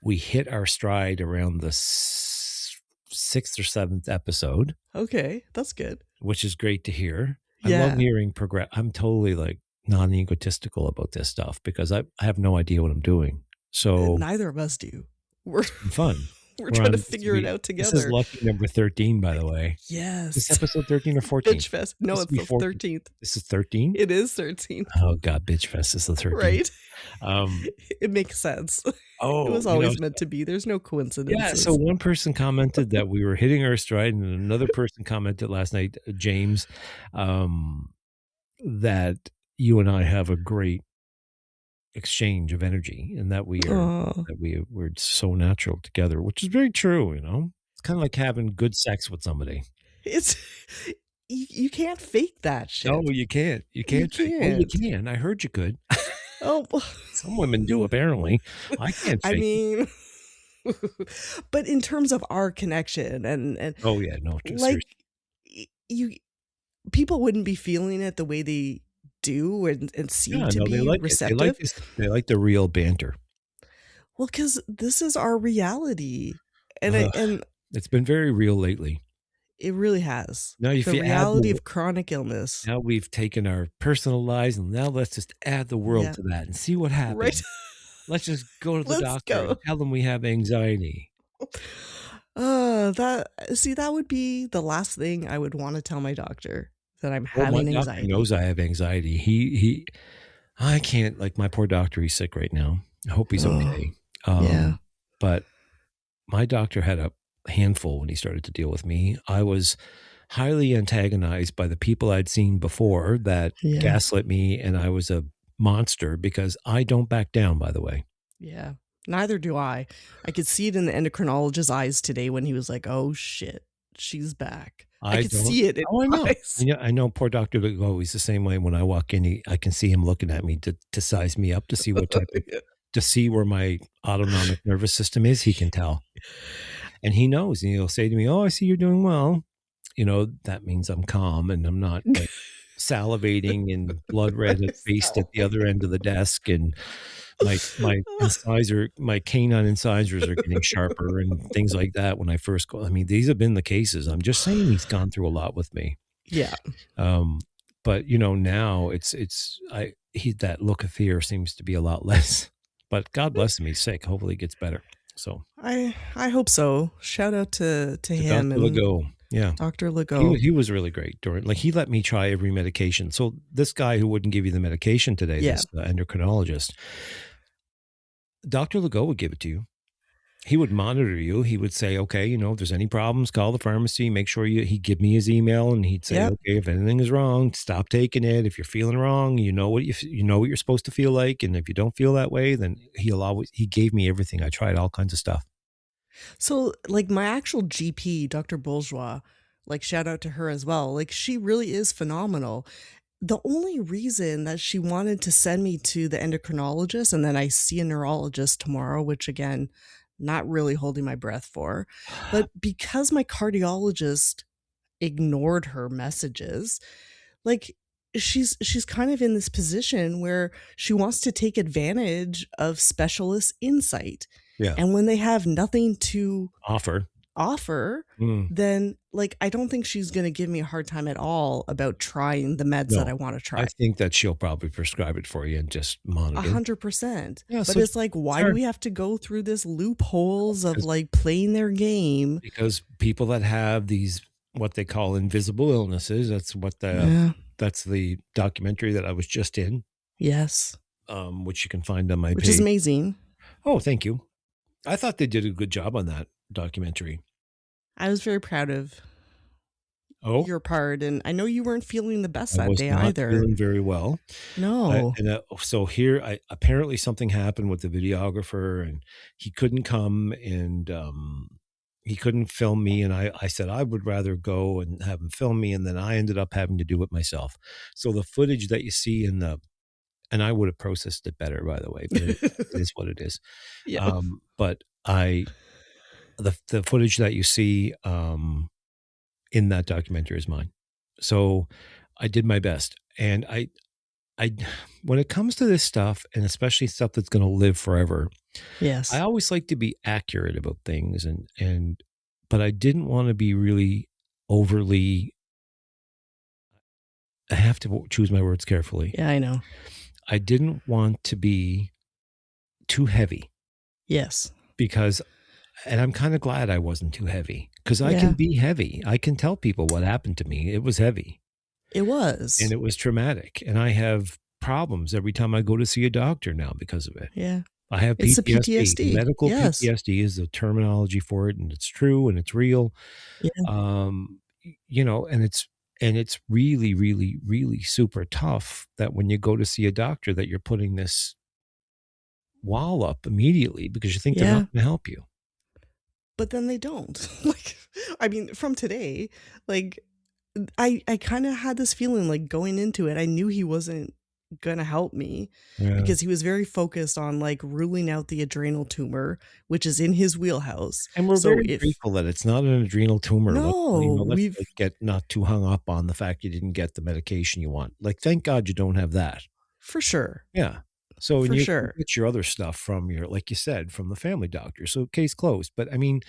we hit our stride around the sixth or seventh episode, Okay, that's good. which is great to hear. I love Yeah, hearing progress. I'm totally like non-egotistical about this stuff because I have no idea what I'm doing. So neither of us do. We're it's been fun. we're We're trying to on figure it out this is together. lucky number 13, by the way. Is this Yes. episode 13 or 14? Bitchfest. No, This will it's be the 14. 13th. This is 13? It is 13th, Oh God, Bitchfest is the 13th. right? Um, It makes sense. It oh, was always meant to be. There's no yeah, so coincidences. one person commented that we were hitting our stride, and another person commented last night, James, that you and I have a great exchange of energy, and that Oh, we're so natural together, which is very true. It's kind of like having good sex with somebody. it's you can't fake that No, shit. you can't. You You can't fake. Well, you can't. can. I heard you could. Oh, Some women do, apparently. I can't I fake it. mean, but in terms of our connection and Oh yeah, no, like seriously. you people wouldn't be feeling it the way they do and seem Yeah, to no, they be like it. They like receptive. this. They like the real banter. Well, because this is our reality. Ugh, And it's been very real lately. it really has. Now, if The you add reality the of chronic illness. now we've taken our personal lives, and now let's just add the world Yeah. to that and see what Right. happens. Let's just go to the Let's doctor and go. tell them we have anxiety. That see, that would be the last thing I would wanna tell my doctor, that I'm Well, my having doctor anxiety. knows I have anxiety. I can't, like, my poor doctor, he's sick right now. I hope he's Oh, okay. yeah. But my doctor had a handful when he started to deal with me. I was highly antagonized by the people I'd seen before that Yeah. gaslit me, and I was a monster because I don't back down, by the way. Yeah. Neither do I. I could see it in the endocrinologist's eyes today when he was like, "Oh, shit. She's back." I I could don't. see it in Oh, I his know. eyes. I know poor Dr. Legault, he's the same way. When I walk in, I can see him looking at me to size me up to see what type of Yeah. to see where my autonomic nervous system is. He can tell. And he knows, and he'll say to me, "Oh, I see you're doing well." That means I'm calm and I'm not, like, salivating and blood red faced at the other end of the desk, and my canine incisors are getting sharper and things like that when I first go. I mean, these have been the cases. I'm just saying he's gone through a lot with me. Yeah. Um, but now it's I he that look of fear seems to be a lot less. But God bless him, he's sick. Hopefully it gets better. So I hope so. Shout out to to him Dr. and Legault. Yeah. Dr. He Legault. was he was really great during, like, he let me try every medication. So this guy who wouldn't give you the medication today, Yeah. this endocrinologist, Dr. Legault would give it to you. He would monitor you. He would say, okay, if there's any problems, call the pharmacy, make sure he'd give me his email, and he'd say, Yep. okay, if anything is wrong, stop taking it. If you're feeling wrong, you know what you're supposed to feel like. And if you don't feel that way, then he gave me everything. I tried all kinds of stuff. So, like, my actual GP, Dr. Bourgeois, like, shout out to her as well. Like, she really is phenomenal. The only reason that she wanted to send me to the endocrinologist and then I see a neurologist tomorrow, which again, not really holding my breath for, but because my cardiologist ignored her messages, like she's kind of in this position where she wants to take advantage of specialist insight. Yeah. And when they have nothing to Offer. offer, Mm, then like I don't think she's going to give me a hard time at all about trying the meds that no, I want to I try. think that she'll probably prescribe it for you and just A monitor. 100%. Yeah. But So it's like, why do sure. we have to go through this loopholes of Because like playing their game? because people that have these, what they call invisible illnesses, Yeah. that's the documentary that I was just in, Yes. which you can find on my Which is page. amazing. Oh, thank you. I thought they did a good job on that documentary. I was very proud of Oh, your part, and I know you weren't feeling the best I that was day not either. feeling very well. No. So here, apparently something happened with the videographer, and he couldn't come, and he couldn't film me. And I said I would rather go and have him film me, and then I ended up having to do it myself. So the footage that you see in the and I would have processed it better, by the way, but it is what it is. Yeah. But the footage that you see in that documentary is mine. So I did my best, and I when it comes to this stuff, and especially stuff that's going to live forever, I Yes. always like to be accurate about things, but I didn't want to be really overly. I have to choose my words carefully. Yeah, I know. I didn't want to be too heavy Yes. because, and I'm kind of glad I wasn't too heavy because I can Yeah. be heavy. I can tell people what happened to me. It was heavy It and was. it was traumatic, and I have problems every time I go to see a doctor now because of it. Yeah. I have It's the PTSD. PTSD. Medical Yes. PTSD is the terminology for it, and it's true and it's real. Yeah. And it's really, really, really super tough that when you go to see a doctor that you're putting this wall up immediately because you think they're not Yeah. going to help you. But then they don't. Like, I mean, from today, like, I kinda had this feeling, like, going into it, I knew he wasn't gonna help me Yeah. because he was very focused on, like, ruling out the adrenal tumor, which is in his wheelhouse. And we're So very if grateful that it's not an adrenal tumor. no, Let's we've like get not too hung up on the fact you didn't get the medication you want. Like, thank God you don't have that. for sure, Yeah. So, and for you can sure. get your other stuff from your, like you said, from the family doctor. So case closed. But I mean,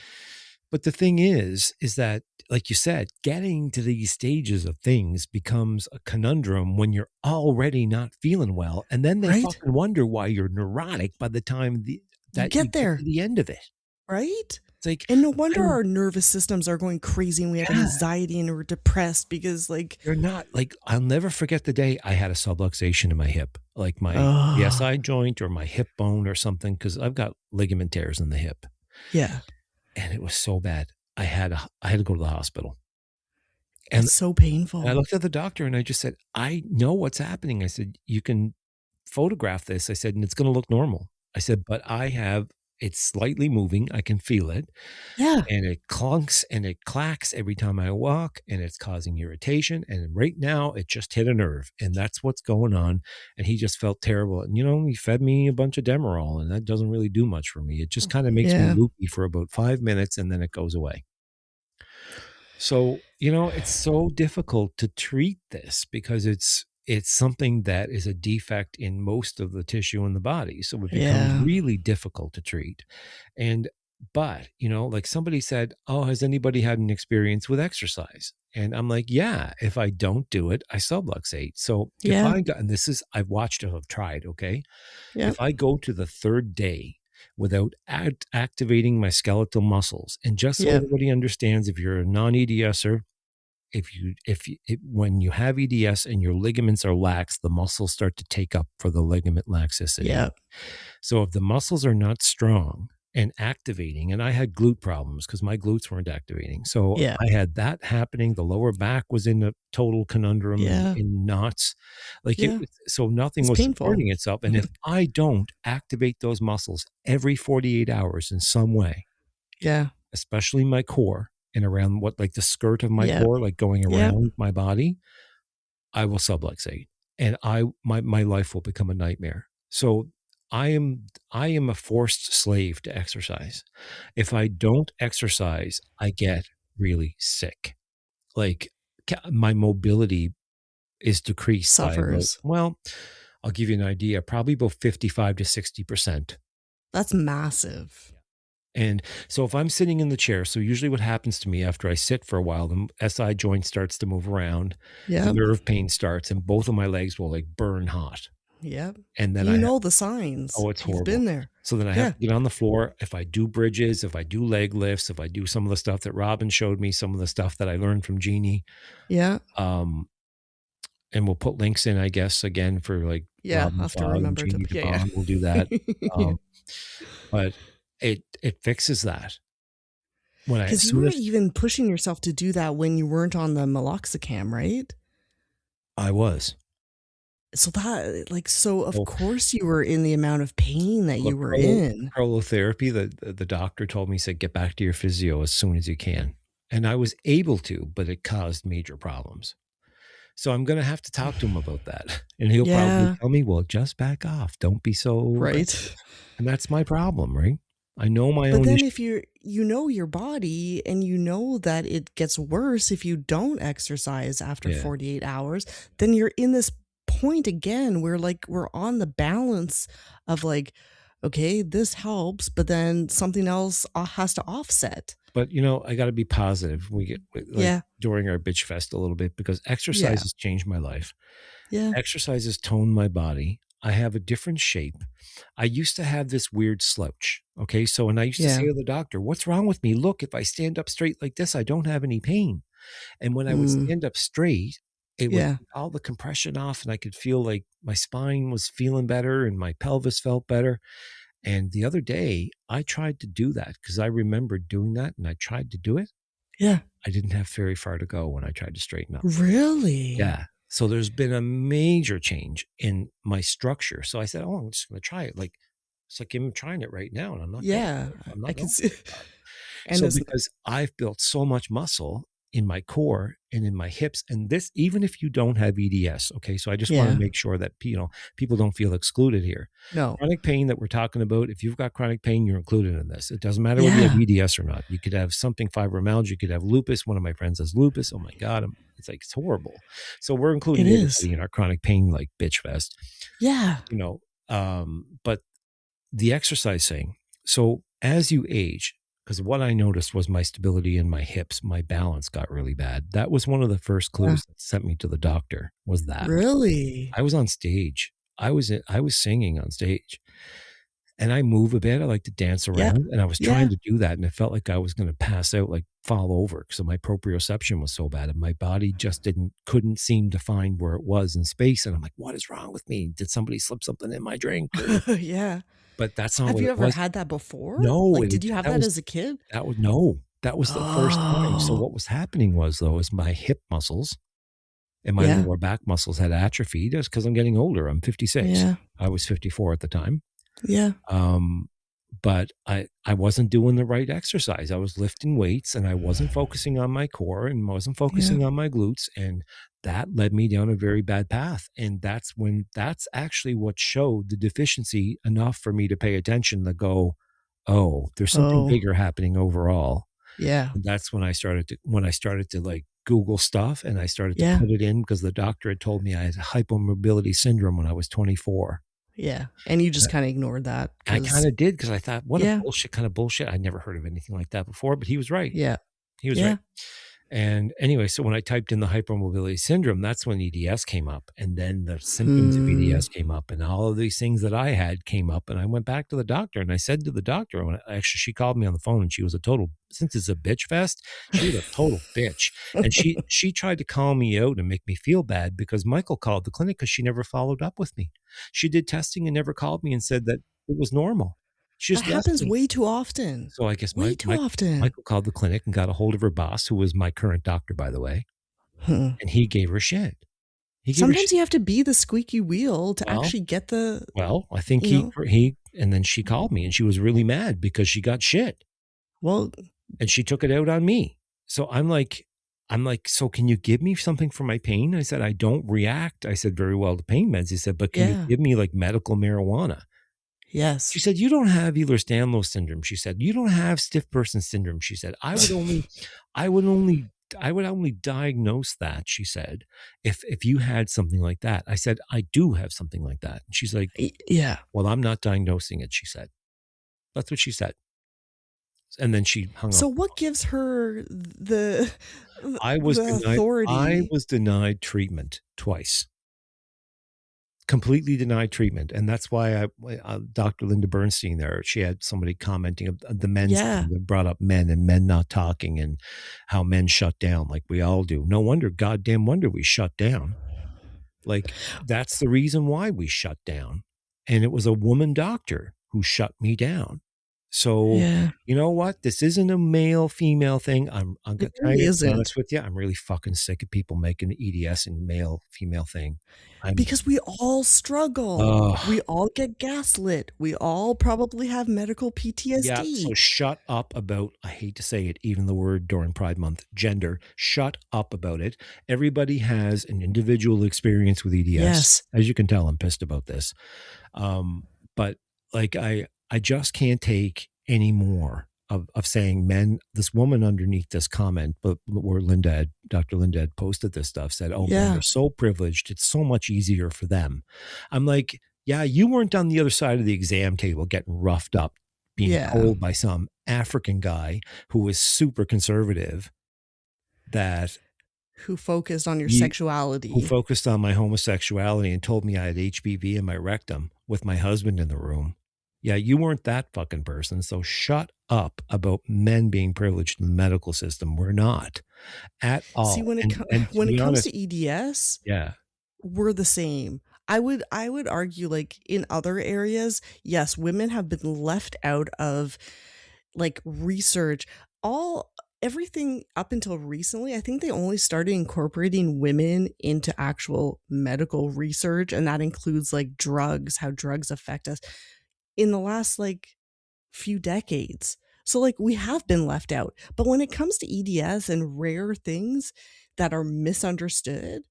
but the thing is that, like you said, getting to these stages of things becomes a conundrum when you're already not feeling well. And then they Right? fucking wonder why you're neurotic by the time You that you get get to there, the end of it. right? It's like, And no wonder I'm, our nervous systems are going crazy and we have yeah, anxiety and we're depressed because, like, you're not like, I'll never forget the day I had a subluxation in my hip, like the oh, SI joint or my hip bone or something, because I've got ligament tears in the hip. yeah, And it was so bad. I had to go to the hospital. And it's so I painful. looked at the doctor and I just said, "I know what's happening." I said, "You can photograph this." I said, "And it's going to look normal." I said, "But it's slightly moving. I can feel it, Yeah. and it clunks and it clacks every time I walk, and it's causing irritation. And right now, it just hit a nerve, and that's what's going on." And he just felt terrible. And he fed me a bunch of Demerol, and that doesn't really do much for me. It just kind of makes me Yeah. loopy for about 5 minutes, and then it goes away. So, it's so difficult to treat this because it's something that is a defect in most of the tissue in the body. So it becomes Yeah. really difficult to treat. And but, like somebody said, "Oh, has anybody had an experience with exercise?" And I'm like, "Yeah, if I don't do it, I subluxate." So if Yeah. and this is I've watched it, I've tried, okay? Yep. If I go to the third day without activating my skeletal muscles, and just so Yep. everybody understands, if you're a non-EDSer, when you have EDS and your ligaments are lax, the muscles start to take up for the ligament laxicity. Yep. So if the muscles are not strong and activating, and I had glute problems because my glutes weren't activating. So Yeah. I had that happening. The lower back was in a total conundrum and Yeah. in knots. Like Yeah. so nothing It's was painful. supporting itself. And if I don't activate those muscles every 48 hours in some way, Yeah. especially my core and around like the skirt of my Yep. core, like going Yep. around my body, I will subluxate, and my life will become a nightmare. So I am I am a forced slave to exercise. If I don't exercise, I get really sick. Like my mobility is decreased by about, Suffers. well, I'll give you an idea, probably about 55 to 60%. That's massive. And so if I'm sitting in the chair, so usually what happens to me after I sit for a while, the SI joint starts to move around, the Yep. nerve pain starts, and both of my legs will like burn hot. Yep. And then You know the signs. oh, it's You've horrible. been there. So then I have Yeah. to get on the floor. If I do bridges, if I do leg lifts, if I do some of the stuff that Robin showed me, some of the stuff that I learned from Jeannie, Yeah. um, and we'll put links in, I guess, again for like Yeah. I'll Robin's have to dog and remember to Jeannie yeah, DeBond. We'll do that. yeah. Um, but It fixes that. When I, as 'Cause you soon were as even pushing yourself to do that when you weren't on the meloxicam, right? I was. So that like, so of So course you were in the amount of pain that the you were in. prolotherapy, the doctor told me, he said, "Get back to your physio as soon as you can." And I was able to, but it caused major problems. So I'm gonna have to talk to him about that. And he'll probably Yeah, tell me, "Well, just back off. Don't be so aggressive." right? And that's my problem, right? I know my But own then issues. if you know your body and you know that it gets worse if you don't exercise after Yeah. 48 hours, then you're in this point again where like we're on the balance of like, okay, this helps, but then something else has to offset. But, I gotta be positive. We get like, Yeah. during our bitch fest a little bit because exercise Yeah. has changed my life. Yeah. Exercise has toned my body. I have a different shape. I used to have this weird slouch. Okay. So, and I used to say Yeah. to the doctor, "What's wrong with me? Look, if I stand up straight like this, I don't have any pain." And when I would Mm. stand up straight, it would Yeah. take all the compression off and I could feel like my spine was feeling better and my pelvis felt better. And the other day, I tried to do that because I remembered doing that and I tried to do it. Yeah. I didn't have very far to go when I tried to straighten up. Really? Yeah. So there's been a major change in my structure. So I said, "Oh, I'm just going to try it." Like, it's like I'm trying it right now and I'm not going. Yeah. I'm I not can going see. very far. And So it's because I've built so much muscle in my core and in my hips, and this, even if you don't have EDS, okay, so I just want to yeah. make sure that, people don't feel excluded here. No. Chronic pain that we're talking about, if you've got chronic pain, you're included in this. It doesn't matter whether you have Yeah. EDS or not. You could have something fibromyalgia, you could have lupus. One of my friends has lupus. Oh my God, it's like, it's horrible. So we're It including is. everybody in our chronic pain, like bitch fest, Yeah. you know. But the exercise thing. So as you age, because what I noticed was my stability in my hips, my balance got really bad. That was one of the first Yeah. clues that sent me to the doctor, was that Really? I was on stage. I was singing on stage and I move a bit. I like to dance Yeah. around and I was trying Yeah. to do that. And it felt like I was going to pass out, like fall over. So my proprioception was so bad and my body just couldn't seem to find where it was in space. And I'm like, what is wrong with me? Did somebody slip something in my drink? Yeah. But that's not Have what you it ever was. had that before? No, Like, did you have that that was as a kid? no, that was the first time. So Oh. what was happening was, though, is my hip muscles and my Yeah. lower back muscles had atrophied. That's because I'm getting older. I'm 56. Yeah. I was 54 at the time. Yeah. Um, but I wasn't doing the right exercise. I was lifting weights and I wasn't focusing on my core and wasn't Yeah. focusing on my glutes, and that led me down a very bad path. And that's actually what showed the deficiency enough for me to pay attention to go, oh, there's something Oh. bigger happening overall. Yeah. And that's when I started to like Google stuff and I started to Yeah. put it in because the doctor had told me I had hypomobility syndrome when I was 24. Yeah. And you just kinda ignored that I because kinda did because I thought, "What a yeah. bullshit kind of bullshit." I'd never heard of anything like that before, but he was right. Yeah. He was right. Yeah. And anyway, so when I typed in the hypermobility syndrome, that's when EDS came up, and then the symptoms of Hmm. EDS came up, and all of these things that I had came up, and I went back to the doctor, and I said to the doctor, when actually she called me on the phone, and she was a total, since it's a bitch fest, she was a total bitch, and she tried to call me out and make me feel bad because Michael called the clinic because she never followed up with me. She did testing and never called me and said that it was normal. She That just left happens me. way too often. So I guess Way too often. Michael called the clinic and got a hold of her boss, who was my current doctor, by the way, Hmm. and he gave her shit. He gave her Sometimes shit. you have to be the squeaky wheel to Well, actually get the I think you know and then she called me and she was really mad because she got shit well, and she took it out on me. So I'm like, "So can you give me something for my pain?" I said, "I don't react." I said, "Very well to pain meds." He said, "But can you yeah. give me like medical marijuana?" She Yes. said, "You don't have Ehlers-Danlos syndrome." She said, "You don't have stiff person syndrome." She said, I would only, I would only diagnose that," she said, if you had something like that." I said, "I do have something like that." And she's like, Yeah. "Well, I'm not diagnosing it," she said. That's what she said. And then she hung up So the what phone. gives her the I authority? was denied treatment twice. Completely denied treatment, and that's why Dr. Linda Bernstein there, she had somebody commenting of the men's Yeah. thing that brought up men and men not talking and how men shut down like we all do. No wonder, goddamn wonder we shut down. Like, that's the reason why we shut down, and it was a woman doctor who shut me down. So, Yeah. you know what? This isn't a male female thing. I'm It gonna tell really you, to be isn't. honest with you, I'm really fucking sick of people making the EDS and male female thing. I'm Because we all struggle. oh We all get gaslit. We all probably have medical yeah. So PTSD. shut up about, I hate to say it, even the word during Pride Month, gender. Shut up about it. Everybody has an individual experience with EDS. Yes. As you can tell, I'm pissed about this. Um, but like I just can't take any more of saying men. This woman underneath this comment, but where Dr. Linda had posted this stuff, said, "Oh, men Yeah. are so privileged. It's so much easier for them." I'm like, yeah, you weren't on the other side of the exam table getting roughed up, being Yeah. told by some African guy who was super conservative that Who focused on your you who sexuality. focused on my homosexuality and told me I had HPV in my rectum with my husband in the room. Yeah, you weren't that fucking person. So shut up about men being privileged in the medical system. We're not at See, all. And to when it be comes honest, to EDS, yeah, we're the same. I would argue like in other areas, yes, women have been left out of like research. All Everything up until recently, I think they only started incorporating women into actual medical research, and that includes like drugs, how drugs affect us in the last like few decades. So like we have been left out. But when it comes to EDS and rare things that are misunderstood,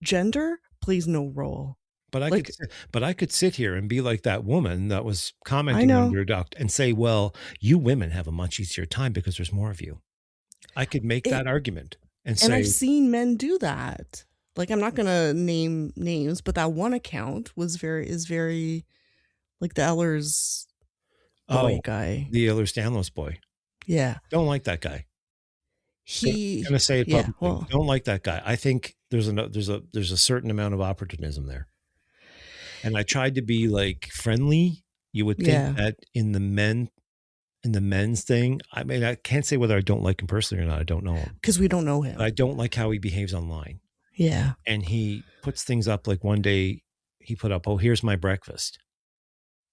gender plays no role. but Like I could sit here and be like that woman that was I commenting know under a doc and say, well, you women have a much easier time because there's more of you. I could make it, that argument and and I've say, seen men do that. Like I'm not gonna name names, but that one account is very like the Ellers boy oh, guy. the Ehlers-Danlos boy. Yeah, Don't like that guy. Gonna he. say it Yeah, publicly. well, Don't like that guy. I think there's a certain amount of opportunism there. And I tried to be like friendly. You would think yeah, that in the men's thing. I mean, I can't say whether I don't like him personally or not. I don't know him. because we don't know But I him. don't like how he behaves online. Yeah, And he puts things up like one day he put up, "Oh, here's my breakfast."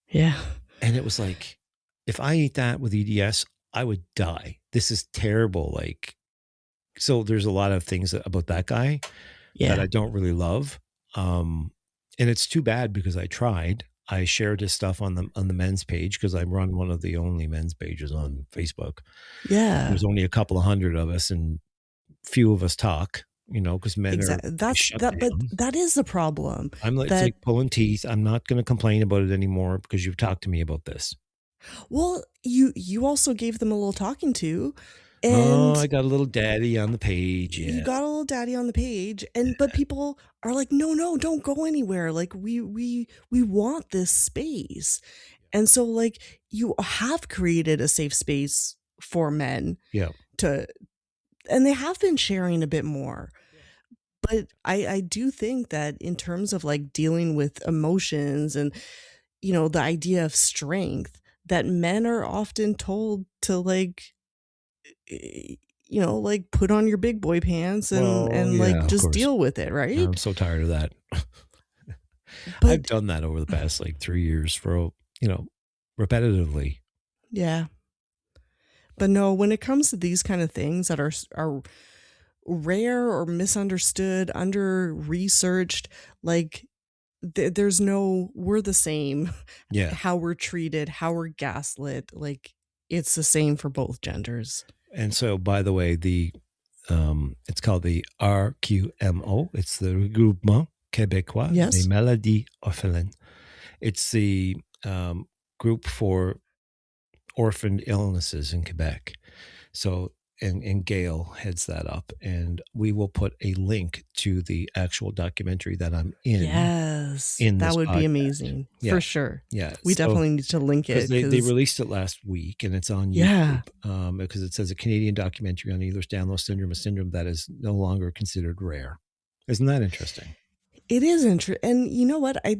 yeah, And it was like, if I eat that with EDS, I would die. This is terrible. Like, so there's a lot of things about that guy that yeah, I don't really love. And it's too bad because I tried. I shared his stuff on the men's page because I run one of the only men's pages on Facebook. yeah. There's only a couple of hundred of us, and few of us talk. Because men are Exactly. That's shut that, but down. that is the problem. I'm like, it's That like pulling teeth. I'm not going to complain about it anymore because you've talked to me about this. well, you also gave them a little talking to, Oh, I and got a little daddy on the page. you Yeah. got a little daddy on the page, and but people are like, no, no, don't go anywhere. Like we want this space, and so like you have created a safe space for men Yeah. to, and they have been sharing a bit more. But I do think that in terms of like dealing with emotions and the idea of strength, that men are often told to like like put on your big boy pants Well, and yeah, like of just course. deal with it, right? I'm so tired of that. I've But done that over the past like 3 years repetitively. yeah, but no, when it comes to these kind of things that are rare or misunderstood, under researched, like there's no we're the same. Yeah. How we're treated, how we're gaslit, like it's the same for both genders. And so, by the way, it's called the RQMO. It's the Regroupement Québécois des Yes. Maladies Orphelines. It's the group for orphaned illnesses in Quebec. So, and Gail heads that up, and we will put a link to the actual documentary that I'm Yes. in That this would be podcast. amazing Yeah, for sure. yeah. We So definitely need to link because it they cuz released it last week and it's on yeah, YouTube because it says a Canadian documentary on Ehlers-Danlos syndrome, a syndrome that is no longer considered rare. Isn't that interesting? it is interesting. And you know what? I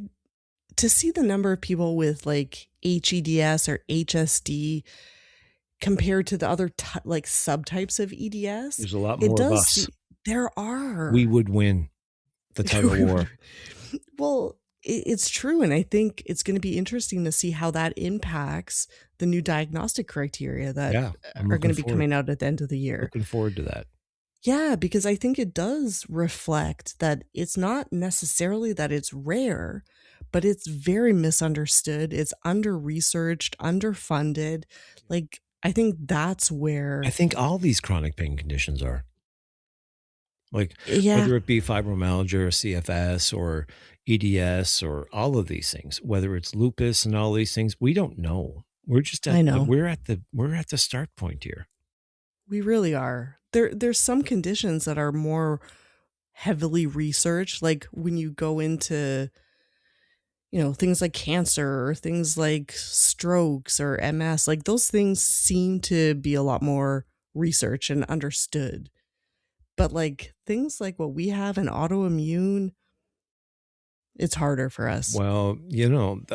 to see the number of people with like HEDS or HSD compared to the other like subtypes of EDS, There's a lot it more of does us. see there We are. would win the tug of war. Well, It's true, and I think it's gonna be interesting to see how that impacts the new diagnostic criteria that Yeah, I'm are gonna be coming out at the end of the year. looking forward to that. Yeah, because I think it does reflect that it's not necessarily that it's rare, but it's very misunderstood, it's under-researched, underfunded, like, I think that's I where think all these chronic pain conditions are. Like, yeah, whether it be fibromyalgia or CFS or EDS or all of these things, whether it's lupus and all these things, we don't know. We're just I know. we're at the start point here. We really are. There's some conditions that are more heavily researched, like, when you go into, things like cancer or things like strokes or MS, like, those things seem to be a lot more research and understood. But, like, things like what we have in autoimmune, it's harder for us. Well,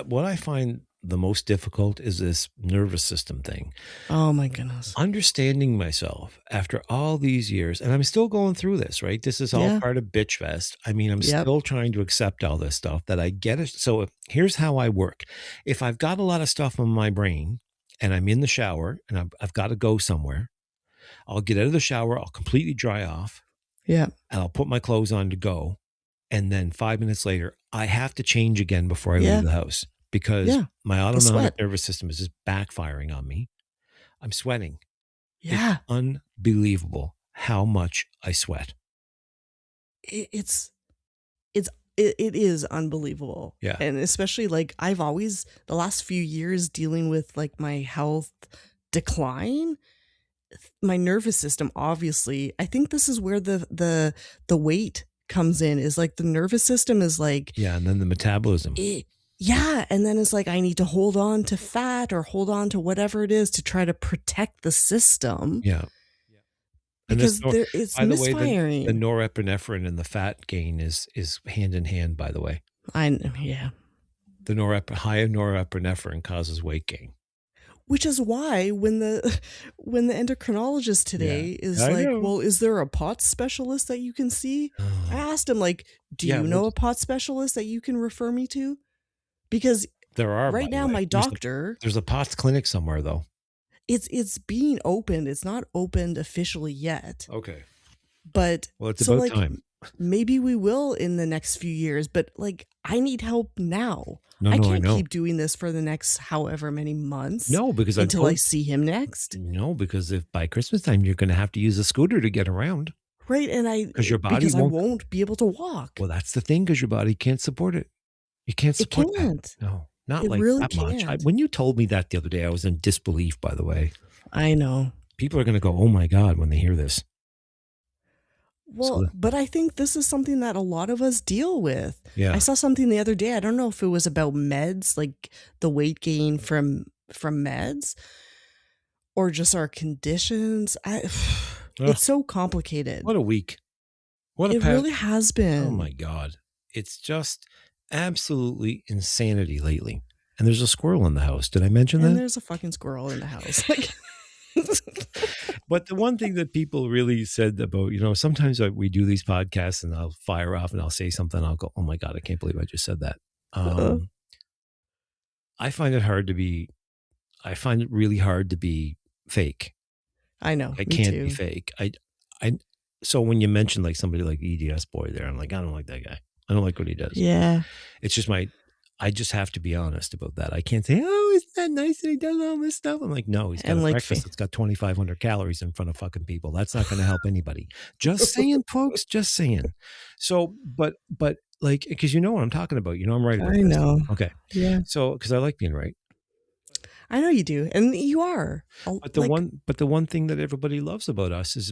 what I find the most difficult is this nervous system thing. Oh my goodness. Understanding myself after all these years, and I'm still going through this, right? This is all Yeah. part of Bitchfest. I mean, I'm Yep. still trying to accept all this stuff that I get it. So here's how I work. If I've got a lot of stuff in my brain and I'm in the shower and I've got to go somewhere, I'll get out of the shower, I'll completely dry off, Yeah. and I'll put my clothes on to go. And then 5 minutes later, I have to change again before I leave Yeah. the house because Yeah. my The autonomic sweat. nervous system is just backfiring on me. I'm sweating. It's Yeah. unbelievable how much I sweat. It's it is unbelievable. Yeah. And especially, like, I've always the last few years dealing with, like, my health decline, my nervous system, obviously, I think this is where the weight comes in, is, like, the nervous system is, like, Yeah. And then the metabolism. yeah, and then it's like I need to hold on to fat or hold on to whatever it is to try to protect the system Yeah. And because it's by the way, the misfiring. norepinephrine and the fat gain is hand in hand, by the way. Yeah. The high norepinephrine causes weight gain. Which is why when the when the endocrinologist Yeah. today is I like, know. "Well, is there a POTS specialist that you can see?" I asked him, like, "Do Yeah. you Well, know a POTS specialist that you can refer me to?" Because there are, by right the now way. my doctor, There's a POTS clinic somewhere, though. it's being opened. It's not opened officially yet. Okay. But Well, it's so, about like, time. maybe we will in the next few years, but, like, I need help now. No, I no, I can't know. keep doing this for the next however many months No, because until I see him next. no, because if by Christmas time you're going to have to use a scooter to get around Right, and because your body because I won't. won't be able to walk. Well, that's the thing because your body can't support it. You can't It support that. can't. No, not It like really that much. can't. When you told me that the other day, I was in disbelief, by the way. I know. People are going to go, oh my God, when they hear this. Well, So, but I think this is something that a lot of us deal with. I yeah. saw something the other day, I don't know if it was about meds, like the weight gain from meds or just our conditions. Ugh, It's so complicated. what a week. What a It past. really has Oh been. my God. It's just absolutely insanity lately. And there's a squirrel in the house. Did I mention And that? there's a fucking squirrel in the house. Like But the one thing that people really said about, sometimes we do these podcasts and I'll fire off and I'll say something. I'll go, oh my God, I can't believe I just said that. uh, I find it hard to be, I find it really hard to be fake. I know, I me can't be too. fake. So when you mention like somebody like EDS boy there, I'm like, I don't like that guy. I don't like what he does. Yeah. It's just I just have to be honest about that. I can't say, oh, isn't that nice that he does all this stuff? I'm like, no, he's got And a like breakfast that's got 2,500 calories in front of fucking people. That's not going to help anybody. Just saying, folks, just saying. So, but like, because you know what I'm talking about. I'm right about I this. know. Okay. Yeah. So, because I like being right. I know you do. And you are. But the one thing that everybody loves about us is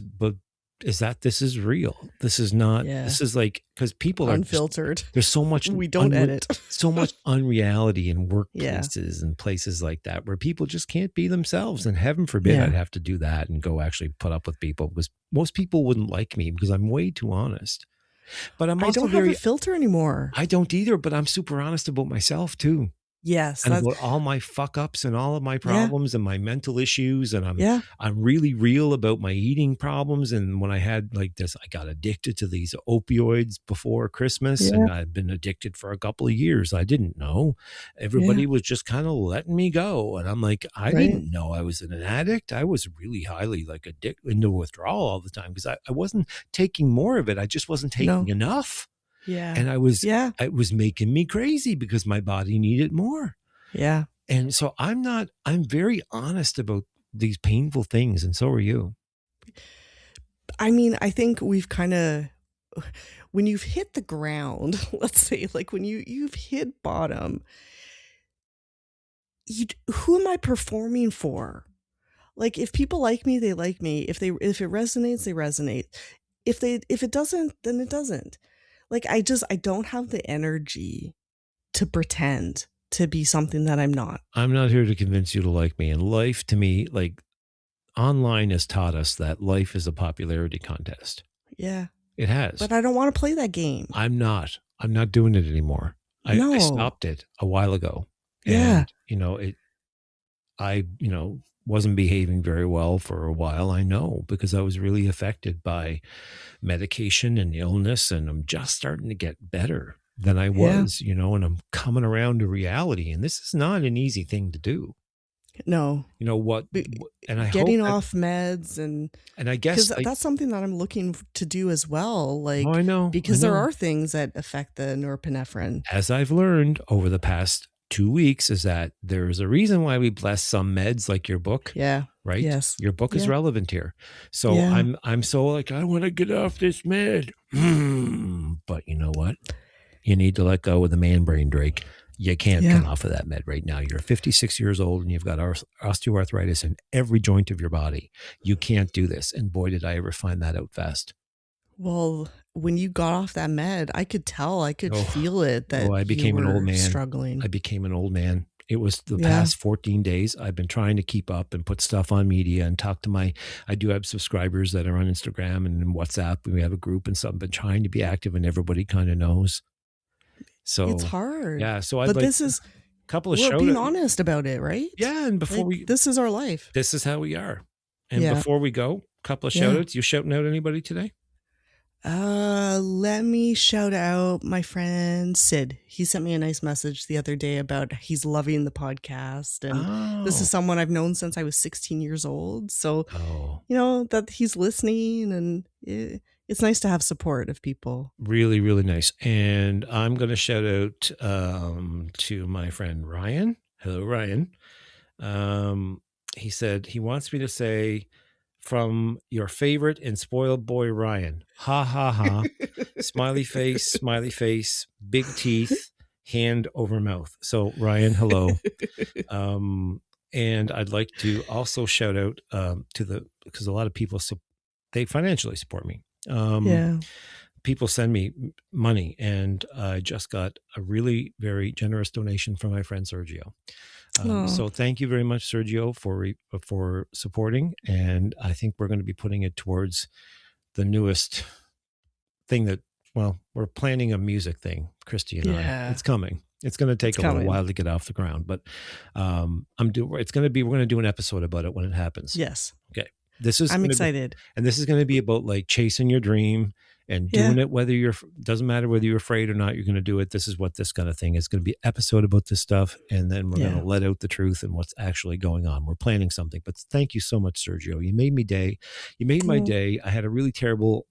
that this is real. This is not. Yeah. This is like because people are Unfiltered. there's so much We don't edit. so much unreality in Yeah. workplaces and places like that where people just can't be themselves. And heaven forbid Yeah. I'd have to do that and go actually put up with people because most people wouldn't like me because I'm way too honest. But I'm I also don't have a filter anymore. I don't either. But I'm super honest about myself too. Yes, and that's about all my fuck ups and all of my yeah, problems and my mental issues. And yeah, I'm really real about my eating problems. And when I had like this, I got addicted to these opioids before Christmas, yeah, and I've been addicted for a couple of years. I didn't know. yeah, Everybody was just kind of letting me go. And I'm like, I right. didn't know I was an addict. I was really highly like addicted into withdrawal all the time because I wasn't taking more of it. I just wasn't taking No. enough. Yeah. And Yeah. it was making me crazy because my body needed more. Yeah. And so I'm very honest about these painful things. And so are you. I mean, I think we've kinda when you've hit the ground, let's say, like, when you've hit bottom, who am I performing for? Like, if people like me, they like me. If it resonates, they resonate. If it doesn't, then it doesn't. Like, I don't have the energy to pretend to be something that I'm not. I'm not here to convince you to like me. And life to me, like online has taught us that life is a popularity contest. Yeah. It has. But I don't wanna play that game. I'm not doing it anymore. I No. stopped it a while ago. Yeah. And, I wasn't behaving very well for a while. I know because I was really affected by medication and illness, and I'm just starting to get better than I Yeah. was, and I'm coming around to reality. And this is not an easy thing to do. No. You know what? Be And I hope Getting that, off meds and I guess 'cause like, that's something that I'm looking to do as well, oh, like, I because there know. are things that affect the norepinephrine. As I've learned over the past 2 weeks, is that there's a reason why we bless some meds, like your book, Yeah. right? Yes. Your book is Yeah. relevant here. So Yeah. I'm so like, I want to get off this med. But you know what? You need to let go of the man brain, Drake. You can't Yeah. come off of that med right now. You're 56 years old and you've got osteoarthritis in every joint of your body. You can't do this. And boy, did I ever find that out fast. Well, when you got off that med, I could tell, I could Oh, feel it oh, that I you became an old were man. struggling. I became an old man. It was the Yeah. past 14 days. I've been trying to keep up and put stuff on media and talk to I do have subscribers that are on Instagram and in WhatsApp. We have a group and stuff. I've been trying to be active and everybody kind of knows. It's So, hard. yeah. So I'd But like this a is couple of we're shout being out. honest about it, right? Yeah. And before Like, we, this is our life. this is how we are. And Yeah. before we go, a couple of shout Yeah. outs. You shouting out anybody today? Let me shout out my friend Sid. He sent me a nice message the other day about he's loving the podcast. And this is Oh, someone I've known since I was 16 years old. So, oh, that he's listening and it's nice to have support of people. really, really nice. And I'm going to shout out to my friend Ryan. Hello, Ryan. Um, he said he wants me to say from your favorite and spoiled boy, Ryan. Ha, ha, ha. Smiley face, big teeth, hand over mouth. So, Ryan, hello. And I'd like to also shout out because a lot of people, they financially support me. Yeah. People send me money, and I just got a really very generous donation from my friend Sergio. Oh, So thank you very much, Sergio, for supporting. And I think we're going to be putting it towards the newest thing we're planning a music thing, Cristie and I. yeah. It's coming. It's going to It's take a little coming. while to get off the ground, but we're going to do an episode about it when it happens. Yes. Okay. This is I'm going to be, excited. and this is going to be about like chasing your dream and doing Yeah. it, doesn't matter whether you're afraid or not, you're going to do it. This is what this kind of thing is going to be an episode about this stuff. And then we're going Yeah. to let out the truth and what's actually going on. We're planning something, but thank you so much, Sergio. You made my Oh, day. I had a really terrible,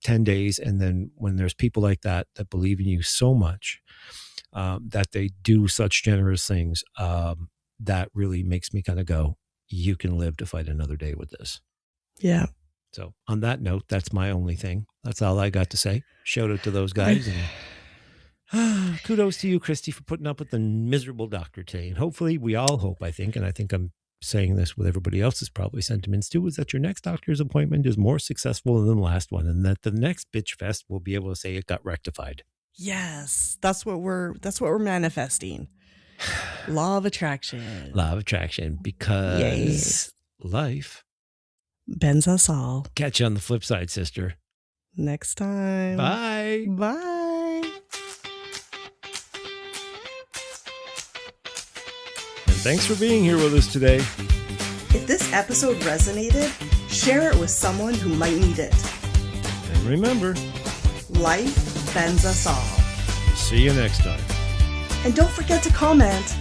10 days. And then when there's people like that believe in you so much, that they do such generous things, that really makes me kind of go, you can live to fight another day with this. yeah. So on that note, that's my only thing. That's all I got to say. Shout out to those guys. And kudos to you, Cristie, for putting up with the miserable doctor today. And hopefully we all hope, I think, and I think I'm saying this with everybody else's probably sentiments too, is that your next doctor's appointment is more successful than the last one. And that the next Bitchfest will be able to say it got rectified. Yes. That's what we're manifesting. Law of attraction. Law of attraction, because Yes. life Bends us all. catch you on the flip side, sister. Next time. Bye. Bye. thanks for being here with us today. If this episode resonated, share it with someone who might need it. And remember, life bends us all. See you next time. And don't forget to comment.